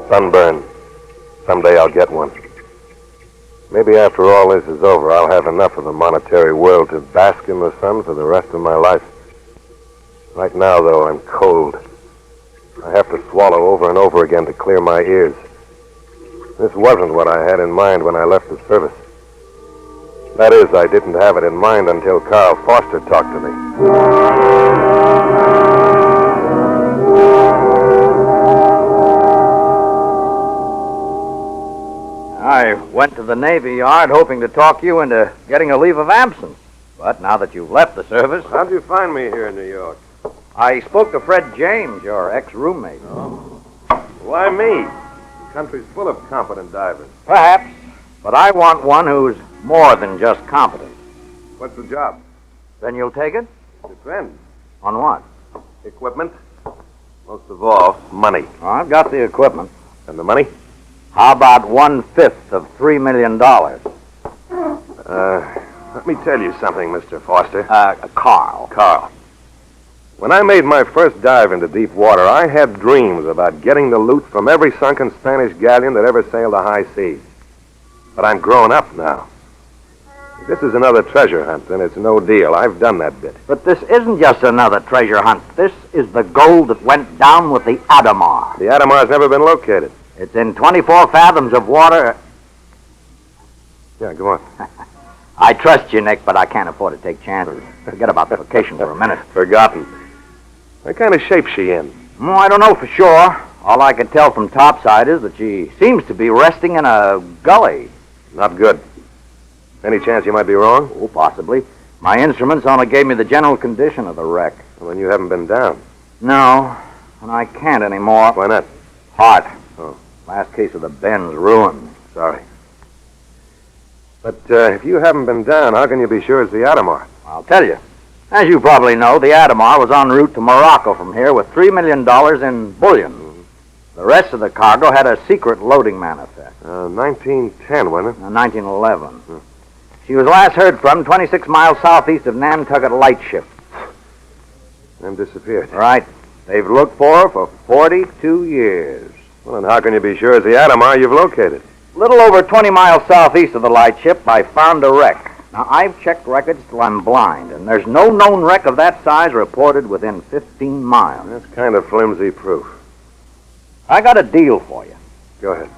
Sunburn. Someday I'll get one. Maybe after all this is over, I'll have enough of the monetary world to bask in the sun for the rest of my life. Right now, though, I'm cold. I have to swallow over and over again to clear my ears. This wasn't what I had in mind when I left the service. That is, I didn't have it in mind until Carl Foster talked to me. I went to the Navy Yard hoping to talk you into getting a leave of absence. But now that you've left the service... How'd you find me here in New York? I spoke to Fred James, your ex-roommate. Oh. Why me? The country's full of competent divers. Perhaps. But I want one who's more than just competent. What's the job? Then you'll take it? Depends. On what? Equipment. Most of all, money. Well, I've got the equipment. And the money? How about 1/5 of $3 million? Let me tell you something, Mr. Foster. Carl. Carl. When I made my first dive into deep water, I had dreams about getting the loot from every sunken Spanish galleon that ever sailed the high seas. But I'm grown up now. If this is another treasure hunt, then it's no deal. I've done that bit. But this isn't just another treasure hunt. This is the gold that went down with the Adomar. The Adomar's never been located. It's in 24 fathoms of water. Yeah, go on. I trust you, Nick, but I can't afford to take chances. Forget about the vacation for a minute. Forgotten. What kind of shape's she in? Oh, I don't know for sure. All I can tell from topside is that she seems to be resting in a gully. Not good. Any chance you might be wrong? Oh, possibly. My instruments only gave me the general condition of the wreck. Well, then you haven't been down. No, and I can't anymore. Why not? Heart. Oh. Last case of the Ben's ruined. Sorry. But if you haven't been down, how can you be sure it's the Adomar? I'll tell you. As you probably know, the Adomar was en route to Morocco from here with $3 million in bullion. Mm-hmm. The rest of the cargo had a secret loading manifest. 1910, wasn't it? 1911. Hmm. She was last heard from 26 miles southeast of Nantucket Lightship. Then disappeared. Right. They've looked for her for 42 years. Well, then how can you be sure it's the Adomar you've located? A little over 20 miles southeast of the Lightship, I found a wreck. Now, I've checked records till I'm blind, and there's no known wreck of that size reported within 15 miles. That's kind of flimsy proof. I got a deal for you. Go ahead.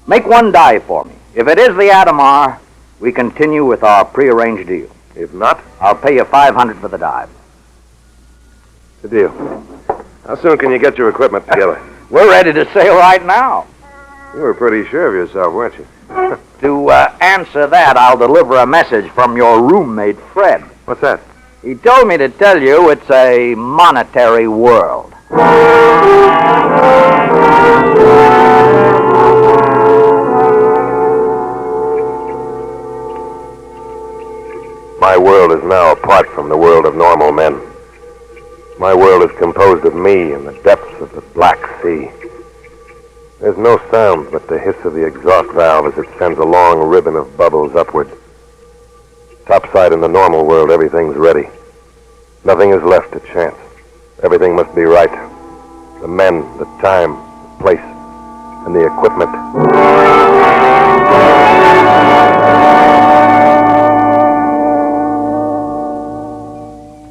Make one dive for me. If it is the Adomar, we continue with our prearranged deal. If not, I'll pay you $500 for the dive. The deal. How soon can you get your equipment together? We're ready to sail right now. You were pretty sure of yourself, weren't you? To answer that, I'll deliver a message from your roommate, Fred. What's that? He told me to tell you it's a monetary world. My world is now apart from the world of normal men. My world is composed of me in the depths of the Black Sea. There's no sound but the hiss of the exhaust valve as it sends a long ribbon of bubbles upward. Topside in the normal world, everything's ready. Nothing is left to chance. Everything must be right. The men, the time, the place, and the equipment.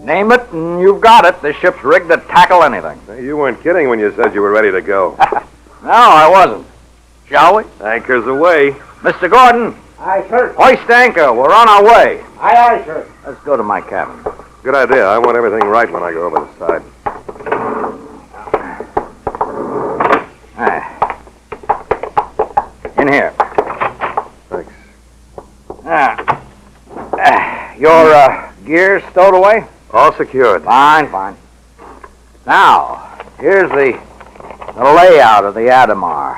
Name it, and you've got it. The ship's rigged to tackle anything. You weren't kidding when you said you were ready to go. No, I wasn't. Shall we? Anchor's away. Mr. Gordon. Aye, sir. Hoist anchor. We're on our way. Aye, sir. Let's go to my cabin. Good idea. I want everything right when I go over the side. In here. Thanks. Your gear stowed away? All secured. Fine, fine. Now, here's the layout of the Adomar.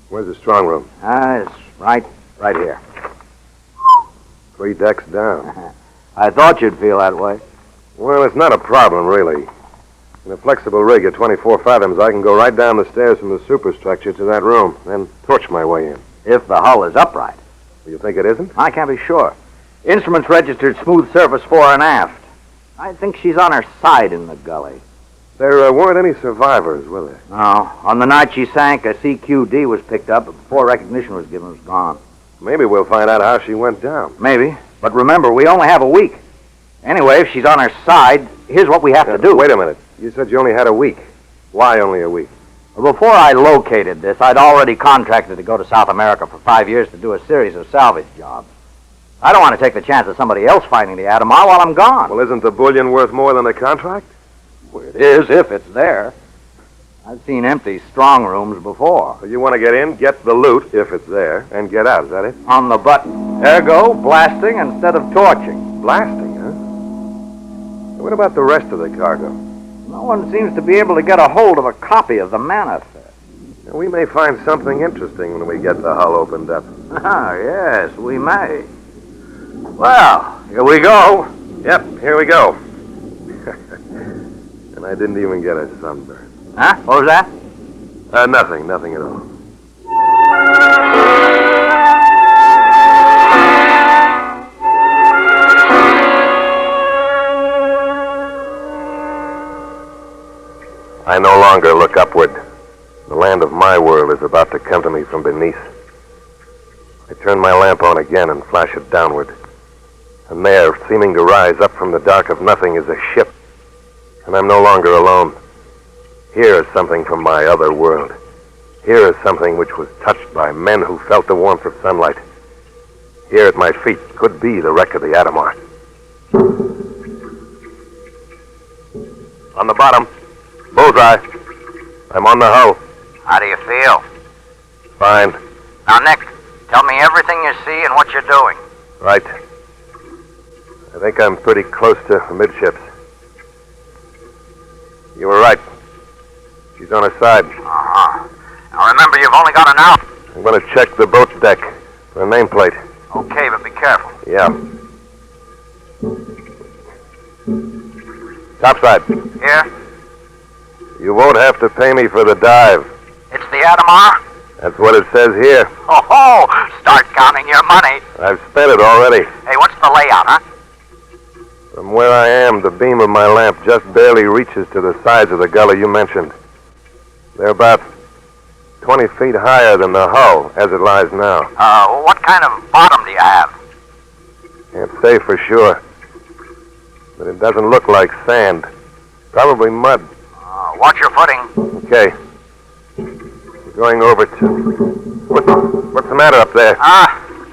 Where's the strong room? It's right here. 3 decks down. I thought you'd feel that way. Well, it's not a problem, really. In a flexible rig at 24 fathoms, I can go right down the stairs from the superstructure to that room, then torch my way in. If the hull is upright. You think it isn't? I can't be sure. Instruments registered smooth surface fore and aft. I think she's on her side in the gully. There weren't any survivors, were there? No. On the night she sank, a CQD was picked up, but before recognition was given, it was gone. Maybe we'll find out how she went down. Maybe. But remember, we only have a week. Anyway, if she's on her side, here's what we have to do. Wait a minute. You said you only had a week. Why only a week? Well, before I located this, I'd already contracted to go to South America for 5 years to do a series of salvage jobs. I don't want to take the chance of somebody else finding the Adomar while I'm gone. Well, isn't the bullion worth more than the contract? Well, it is, if it's there. I've seen empty strong rooms before. So you want to get in, get the loot, if it's there, and get out, is that it? On the button. Ergo, blasting instead of torching. Blasting, huh? What about the rest of the cargo? No one seems to be able to get a hold of a copy of the manifest. We may find something interesting when we get the hull opened up. Ah, yes, we may. Well, here we go. Yep, here we go. And I didn't even get a sunburn. Huh? What was that? Nothing at all. I no longer look upward. The land of my world is about to come to me from beneath. I turn my lamp on again and flash it downward. And there, seeming to rise up from the dark of nothing, is a ship. And I'm no longer alone. Here is something from my other world. Here is something which was touched by men who felt the warmth of sunlight. Here at my feet could be the wreck of the Adomar. On the bottom, bullseye. I'm on the hull. How do you feel? Fine. Now, Nick, tell me everything you see and what you're doing. Right. I think I'm pretty close to amidships. You were right. She's on her side. Uh-huh. Now, remember, you've only got an hour. I'm going to check the boat's deck for a nameplate. Okay, but be careful. Yeah. Topside. Here? You won't have to pay me for the dive. It's the Adomar? That's what it says here. Oh, start counting your money. I've spent it already. Hey, what's the layout, huh? From where I am, the beam of my lamp just barely reaches to the sides of the gully you mentioned. They're about 20 feet higher than the hull as it lies now. What kind of bottom do you have? Can't say for sure. But it doesn't look like sand. Probably mud. Watch your footing. Okay. Going over to... What's the matter up there?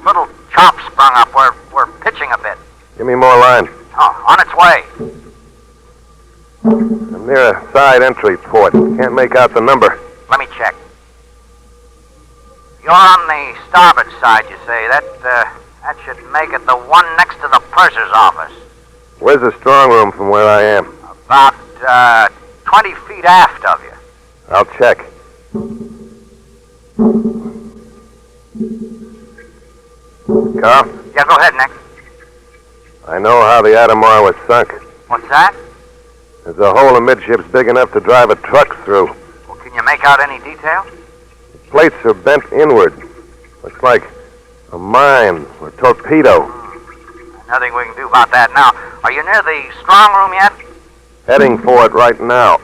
Little chop sprung up. We're pitching a bit. Give me more line. Oh, on its way. I'm near a side entry port. Can't make out the number. Let me check. You're on the starboard side, you say. That should make it the one next to the purser's office. Where's the strong room from where I am? About 20 feet aft of you. I'll check. Carl? Yeah, go ahead, Nick. I know how the Adomar was sunk. What's that? There's a hole amidships big enough to drive a truck through. Well, can you make out any detail? The plates are bent inward. Looks like a mine or torpedo. Nothing we can do about that now. Are you near the strong room yet? Heading for it right now.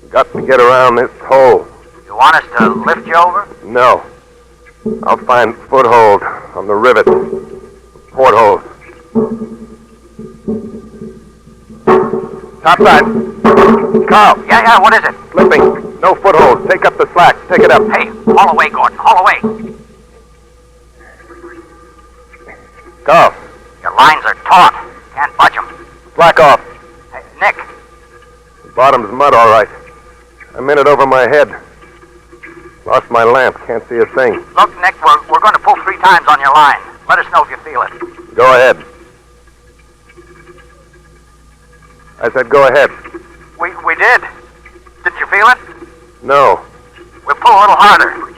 Got to get around this hole. You want us to lift you over? No. I'll find foothold on the rivet. Portholes. Topside. Carl. Yeah, what is it? Slipping. No footholds. Take up the slack. Take it up. Hey, haul away, Gordon. Haul away. Carl. Your lines are taut. Can't budge them. Slack off. Hey, Nick. The bottom's mud, all right. I'm in it over my head. Lost my lamp. Can't see a thing. Look, Nick, we're going to pull 3 times on your line. Let us know if you feel it. Go ahead. I said go ahead. We did. Didn't you feel it? No. We'll pull a little harder.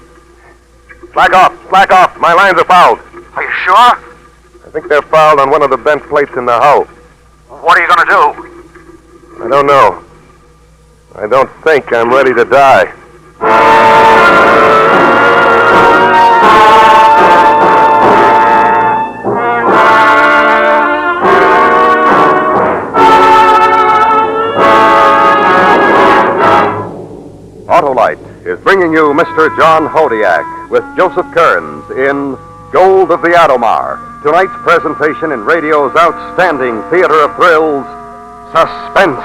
Slack off. Slack off. My lines are fouled. Are you sure? I think they're fouled on one of the bent plates in the hull. What are you going to do? I don't know. I don't think I'm ready to die. Autolite is bringing you Mr. John Hodiak with Joseph Kearns in Gold of the Adomar, tonight's presentation in radio's outstanding theater of thrills, Suspense.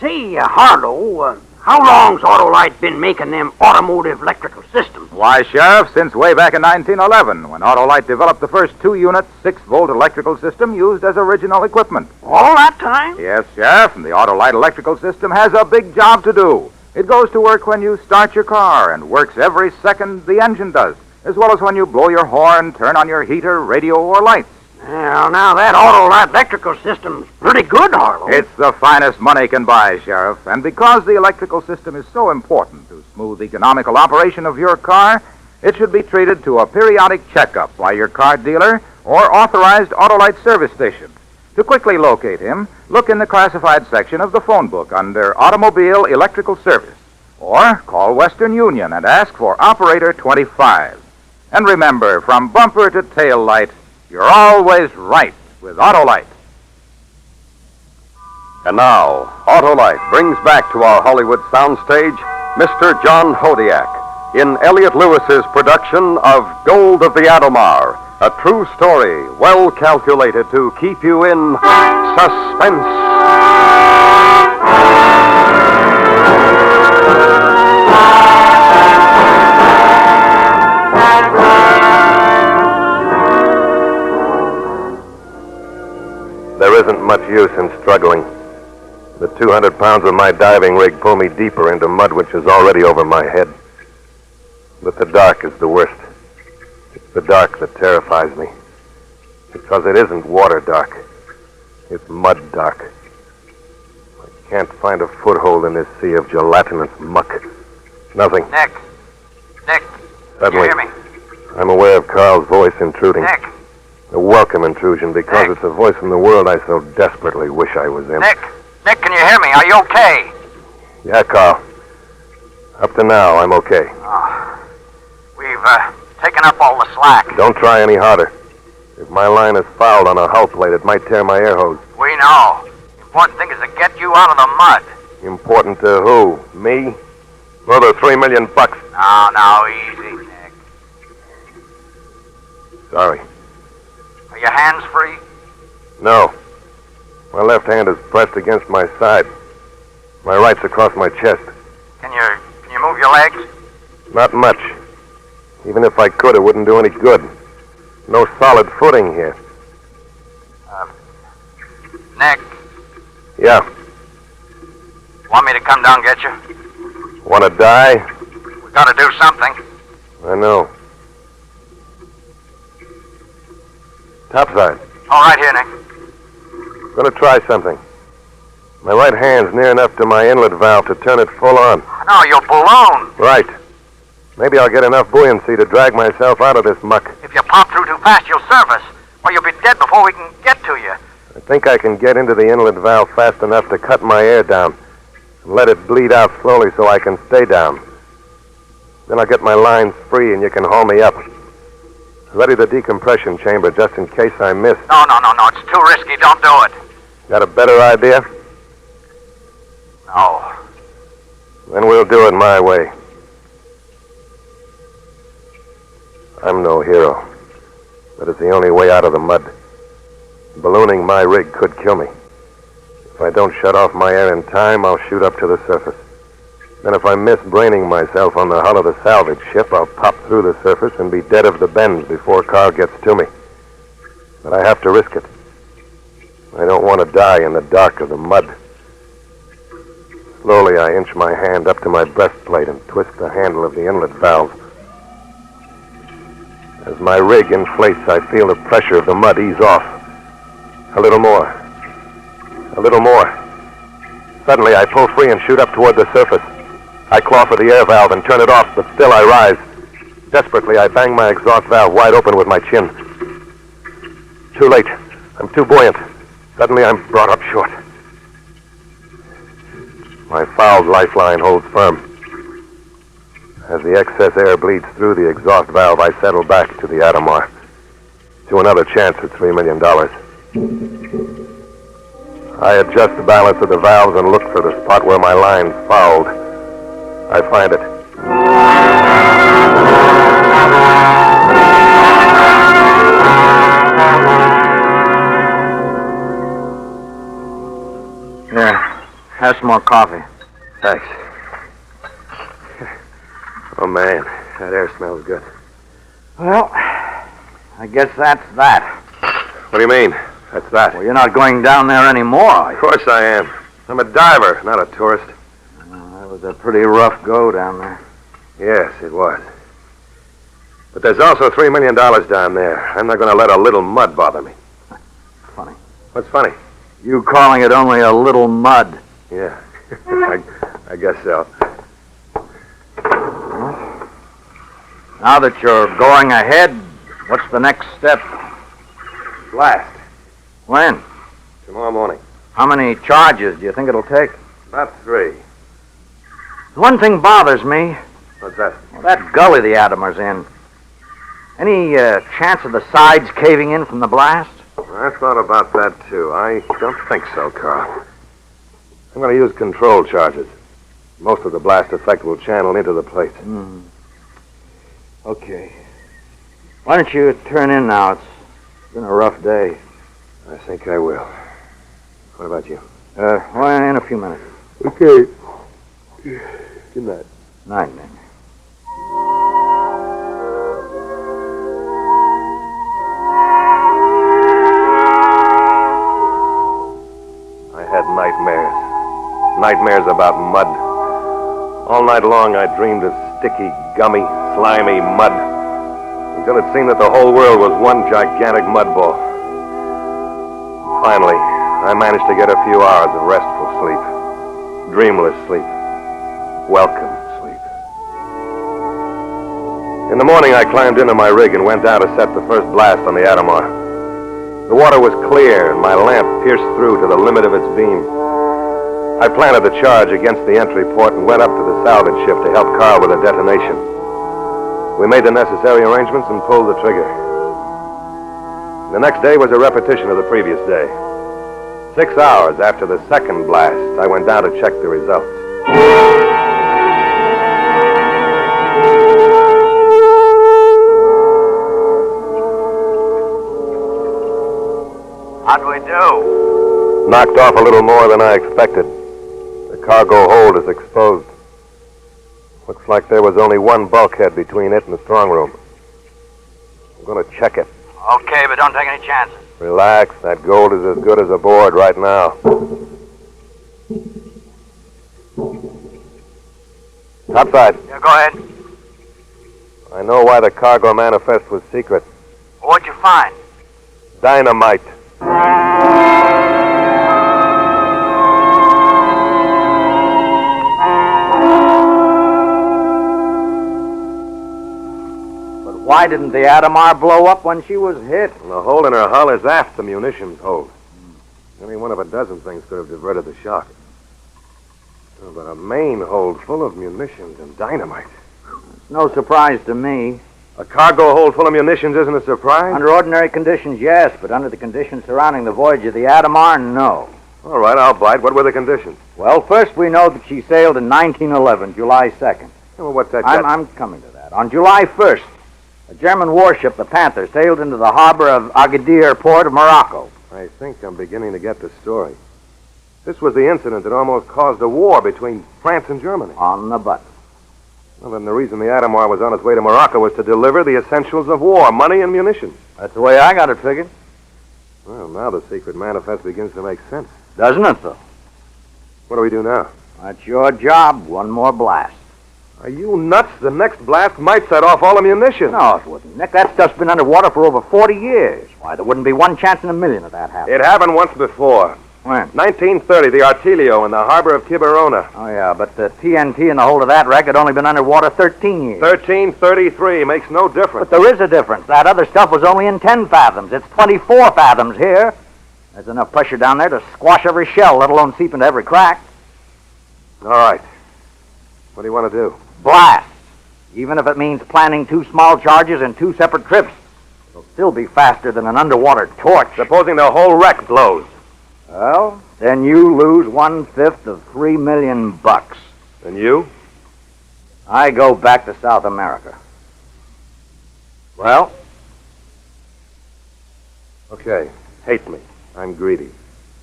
Say, Harlow, how long's Autolite been making them automotive electrical systems? Why, Sheriff, since way back in 1911, when Autolite developed the first 2-unit, 6-volt electrical system used as original equipment. All that time? Yes, Sheriff, and the Autolite electrical system has a big job to do. It goes to work when you start your car and works every second the engine does, as well as when you blow your horn, turn on your heater, radio, or lights. Well, now that Autolite electrical system's pretty good, Harlow. It's the finest money can buy, Sheriff. And because the electrical system is so important to smooth economical operation of your car, it should be treated to a periodic checkup by your car dealer or authorized Autolite service station. To quickly locate him, look in the classified section of the phone book under Automobile Electrical Service. Or call Western Union and ask for Operator 25. And remember, from bumper to tail light, you're always right with Autolite. And now, Autolite brings back to our Hollywood soundstage Mr. John Hodiak in Elliot Lewis's production of Gold of the Adomar, a true story well calculated to keep you in suspense. There isn't much use in struggling. The 200 pounds of my diving rig pull me deeper into mud which is already over my head. But the dark is the worst. It's the dark that terrifies me. Because it isn't water dark. It's mud dark. I can't find a foothold in this sea of gelatinous muck. Nothing. Nick, Suddenly, you hear me? I'm aware of Carl's voice intruding. Nick. A welcome intrusion because it's a voice from the world I so desperately wish I was in. Nick, can you hear me? Are you okay? Yeah, Carl. Up to now, I'm okay. We've taken up all the slack. Don't try any harder. If my line is fouled on a hull plate, it might tear my air hose. We know. The important thing is to get you out of the mud. Important to who? Me? Or the $3 million? No, easy, Nick. Sorry. Are your hands free? No. My left hand is pressed against my side. My right's across my chest. Can you move your legs? Not much. Even if I could, it wouldn't do any good. No solid footing here. Nick, Yeah. want me to come down and get you? Want to die? We gotta do something. I know. Topside. All right here, Nick. Gonna try something. My right hand's near enough to my inlet valve to turn it full on. No, your balloon. Right. Maybe I'll get enough buoyancy to drag myself out of this muck. If you pop through too fast, you'll surface. Or you'll be dead before we can get to you. I think I can get into the inlet valve fast enough to cut my air down and let it bleed out slowly so I can stay down. Then I'll get my lines free and you can haul me up. Ready the decompression chamber just in case I miss. No. It's too risky. Don't do it. Got a better idea? No. Then we'll do it my way. I'm no hero, but it's the only way out of the mud. Ballooning my rig could kill me. If I don't shut off my air in time, I'll shoot up to the surface. Then if I miss braining myself on the hull of the salvage ship, I'll pop through the surface and be dead of the bends before Carl gets to me. But I have to risk it. I don't want to die in the dark of the mud. Slowly, I inch my hand up to my breastplate and twist the handle of the inlet valve. As my rig inflates, I feel the pressure of the mud ease off. A little more. A little more. Suddenly, I pull free and shoot up toward the surface. I claw for the air valve and turn it off, but still I rise. Desperately, I bang my exhaust valve wide open with my chin. Too late. I'm too buoyant. Suddenly, I'm brought up short. My fouled lifeline holds firm. As the excess air bleeds through the exhaust valve, I settle back to the Adomar. To another chance at $3 million. I adjust the balance of the valves and look for the spot where my line's fouled. I find it. Here, have some more coffee. Thanks. Oh, man, that air smells good. Well, I guess that's that. What do you mean, that's that? Well, you're not going down there anymore, are you? Of course I am. I'm a diver, not a tourist. That was a pretty rough go down there. Yes, it was. But there's also $3 million down there. I'm not going to let a little mud bother me. Funny. What's funny? You calling it only a little mud. Yeah, I guess so. Now that you're going ahead, what's the next step? Blast. When? Tomorrow morning. How many charges do you think it'll take? About 3. One thing bothers me. What's that? Well, that gully the Adomar's in. Any chance of the sides caving in from the blast? I thought about that, too. I don't think so, Carl. I'm going to use control charges. Most of the blast effect will channel into the plate. Okay. Why don't you turn in now? It's been a rough day. I think I will. What about you? Well, in a few minutes. Okay. Good night. Night, man. I had nightmares. Nightmares about mud. All night long I dreamed of sticky, gummy, slimy mud. Until it seemed that the whole world was one gigantic mud ball. Finally, I managed to get a few hours of restful sleep. Dreamless sleep. Welcome sleep. In the morning, I climbed into my rig and went down to set the first blast on the Adomar. The water was clear, and my lamp pierced through to the limit of its beam. I planted the charge against the entry port and went up to the salvage ship to help Carl with the detonation. We made the necessary arrangements and pulled the trigger. The next day was a repetition of the previous day. 6 hours after the second blast, I went down to check the results. How'd we do? Knocked off a little more than I expected. The cargo hold is exposed. Looks like there was only one bulkhead between it and the strong room. I'm going to check it. Okay, but don't take any chances. Relax. That gold is as good as aboard right now. Topside. Yeah, go ahead. I know why the cargo manifest was secret. What'd you find? Dynamite. Why didn't the Adomar blow up when she was hit? And the hole in her hull is aft the munitions hold. Any one of a dozen things could have diverted the shock. Oh, but a main hold full of munitions and dynamite. It's no surprise to me. A cargo hold full of munitions isn't a surprise? Under ordinary conditions, yes, but under the conditions surrounding the voyage of the Adomar, no. All right, I'll bite. What were the conditions? Well, first we know that she sailed in 1911, July 2nd. Well, what's that? I'm coming to that. On July 1st, a German warship, the Panther, sailed into the harbor of Agadir port of Morocco. I think I'm beginning to get the story. This was the incident that almost caused a war between France and Germany. On the button. Well, then the reason the Adomar was on its way to Morocco was to deliver the essentials of war, money and munitions. That's the way I got it figured. Well, now the secret manifest begins to make sense. Doesn't it, though? What do we do now? That's your job. One more blast. Are you nuts? The next blast might set off all the munitions. No, it wouldn't, Nick. That stuff's been underwater for over 40 years. Why, there wouldn't be one chance in a million of that happening. It happened once before. When? 1930, the Artilio in the harbor of Quiberona. Oh, yeah, but the TNT in the hold of that wreck had only been underwater 13 years. 1333 makes no difference. But there is a difference. That other stuff was only in 10 fathoms. It's 24 fathoms here. There's enough pressure down there to squash every shell, let alone seep into every crack. All right. What do you want to do? Blast. Even if it means planning 2 small charges and 2 separate trips. It'll still be faster than an underwater torch. Supposing the whole wreck blows. Well, then you lose 1/5 of $3 million. And you? I go back to South America. Well? Okay. Hate me. I'm greedy.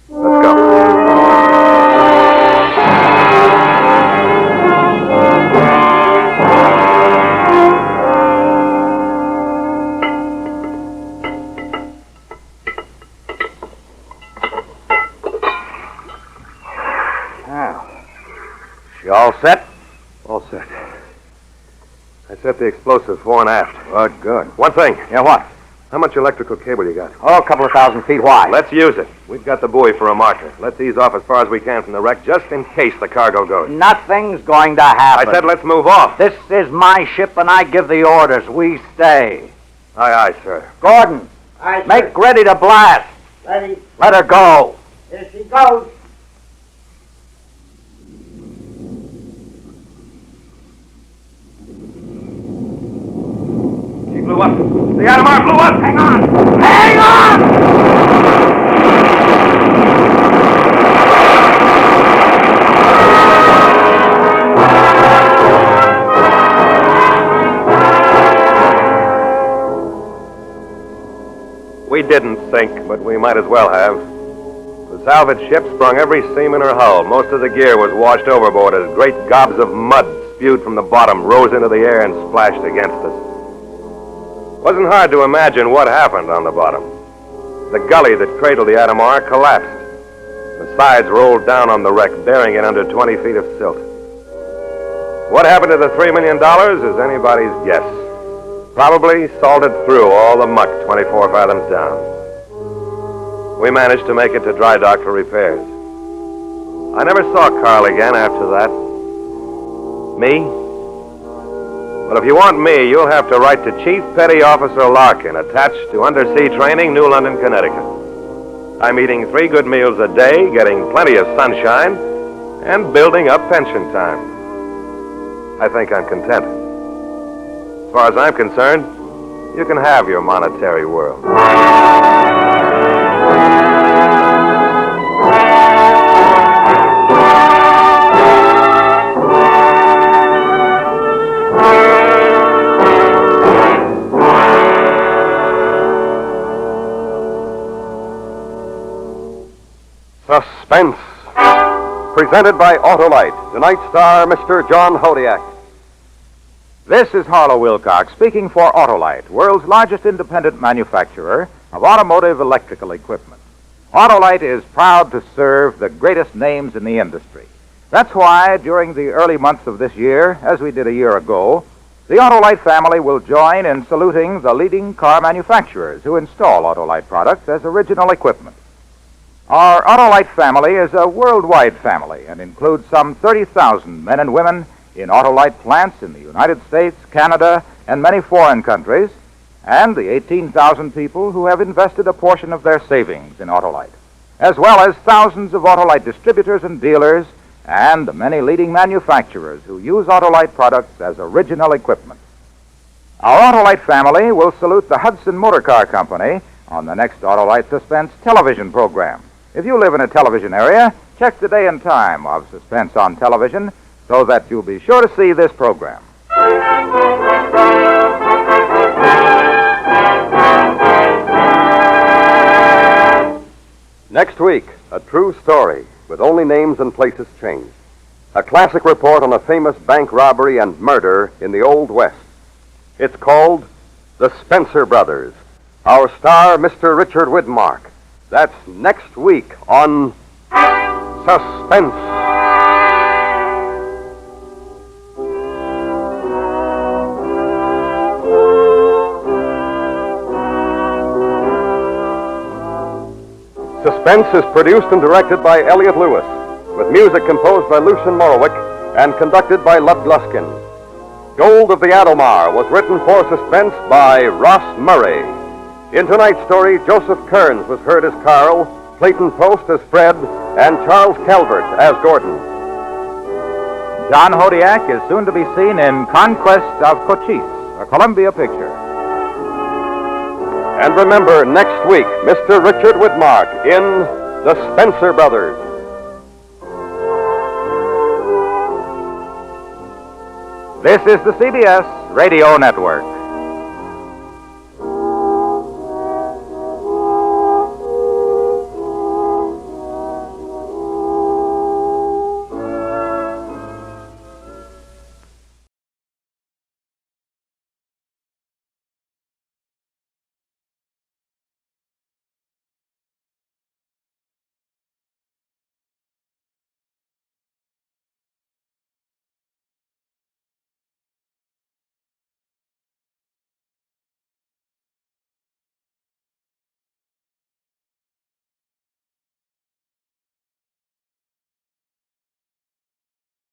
Let's go. You all set? All set. I set the explosive fore and aft. Good. One thing. Yeah, what? How much electrical cable you got? Oh, a couple of thousand feet wide. Let's use it. We've got the buoy for a marker. Let's ease off as far as we can from the wreck, just in case the cargo goes. Nothing's going to happen. I said let's move off. This is my ship, and I give the orders. We stay. Aye, aye, sir. Gordon, Aye, make ready to blast. Ready. Let her go. Here she goes. up! The Adomar blew up! Hang on! Hang on! We didn't sink, but we might as well have. The salvage ship sprung every seam in her hull. Most of the gear was washed overboard as great gobs of mud spewed from the bottom rose into the air and splashed against us. Wasn't hard to imagine what happened on the bottom. The gully that cradled the Adomar collapsed. The sides rolled down on the wreck, burying it under 20 feet of silt. What happened to the $3 million is anybody's guess. Probably salted through all the muck 24 fathoms down. We managed to make it to dry dock for repairs. I never saw Carl again after that. Me? But if you want me, you'll have to write to Chief Petty Officer Larkin, attached to Undersea Training, New London, Connecticut. I'm eating 3 good meals a day, getting plenty of sunshine, and building up pension time. I think I'm content. As far as I'm concerned, you can have your monetary world. Suspense, presented by Autolite. Tonight's star, Mr. John Hodiak. This is Harlow Wilcox speaking for Autolite, world's largest independent manufacturer of automotive electrical equipment. Autolite is proud to serve the greatest names in the industry. That's why, during the early months of this year, as we did a year ago, the Autolite family will join in saluting the leading car manufacturers who install Autolite products as original equipment. Our Autolite family is a worldwide family and includes some 30,000 men and women in Autolite plants in the United States, Canada, and many foreign countries, and the 18,000 people who have invested a portion of their savings in Autolite, as well as thousands of Autolite distributors and dealers, and the many leading manufacturers who use Autolite products as original equipment. Our Autolite family will salute the Hudson Motor Car Company on the next Autolite Suspense television program. If you live in a television area, check the day and time of Suspense on television so that you'll be sure to see this program. Next week, a true story with only names and places changed. A classic report on a famous bank robbery and murder in the Old West. It's called The Spencer Brothers. Our star, Mr. Richard Widmark. That's next week on Suspense. Suspense is produced and directed by Elliott Lewis, with music composed by Lucien Morowick and conducted by Lud Gluskin. Gold of the Adomar was written for Suspense by Ross Murray. In tonight's story, Joseph Kearns was heard as Carl, Clayton Post as Fred, and Charles Calvert as Gordon. John Hodiak is soon to be seen in Conquest of Cochise, a Columbia picture. And remember, next week, Mr. Richard Widmark in The Spencer Brothers. This is the CBS Radio Network.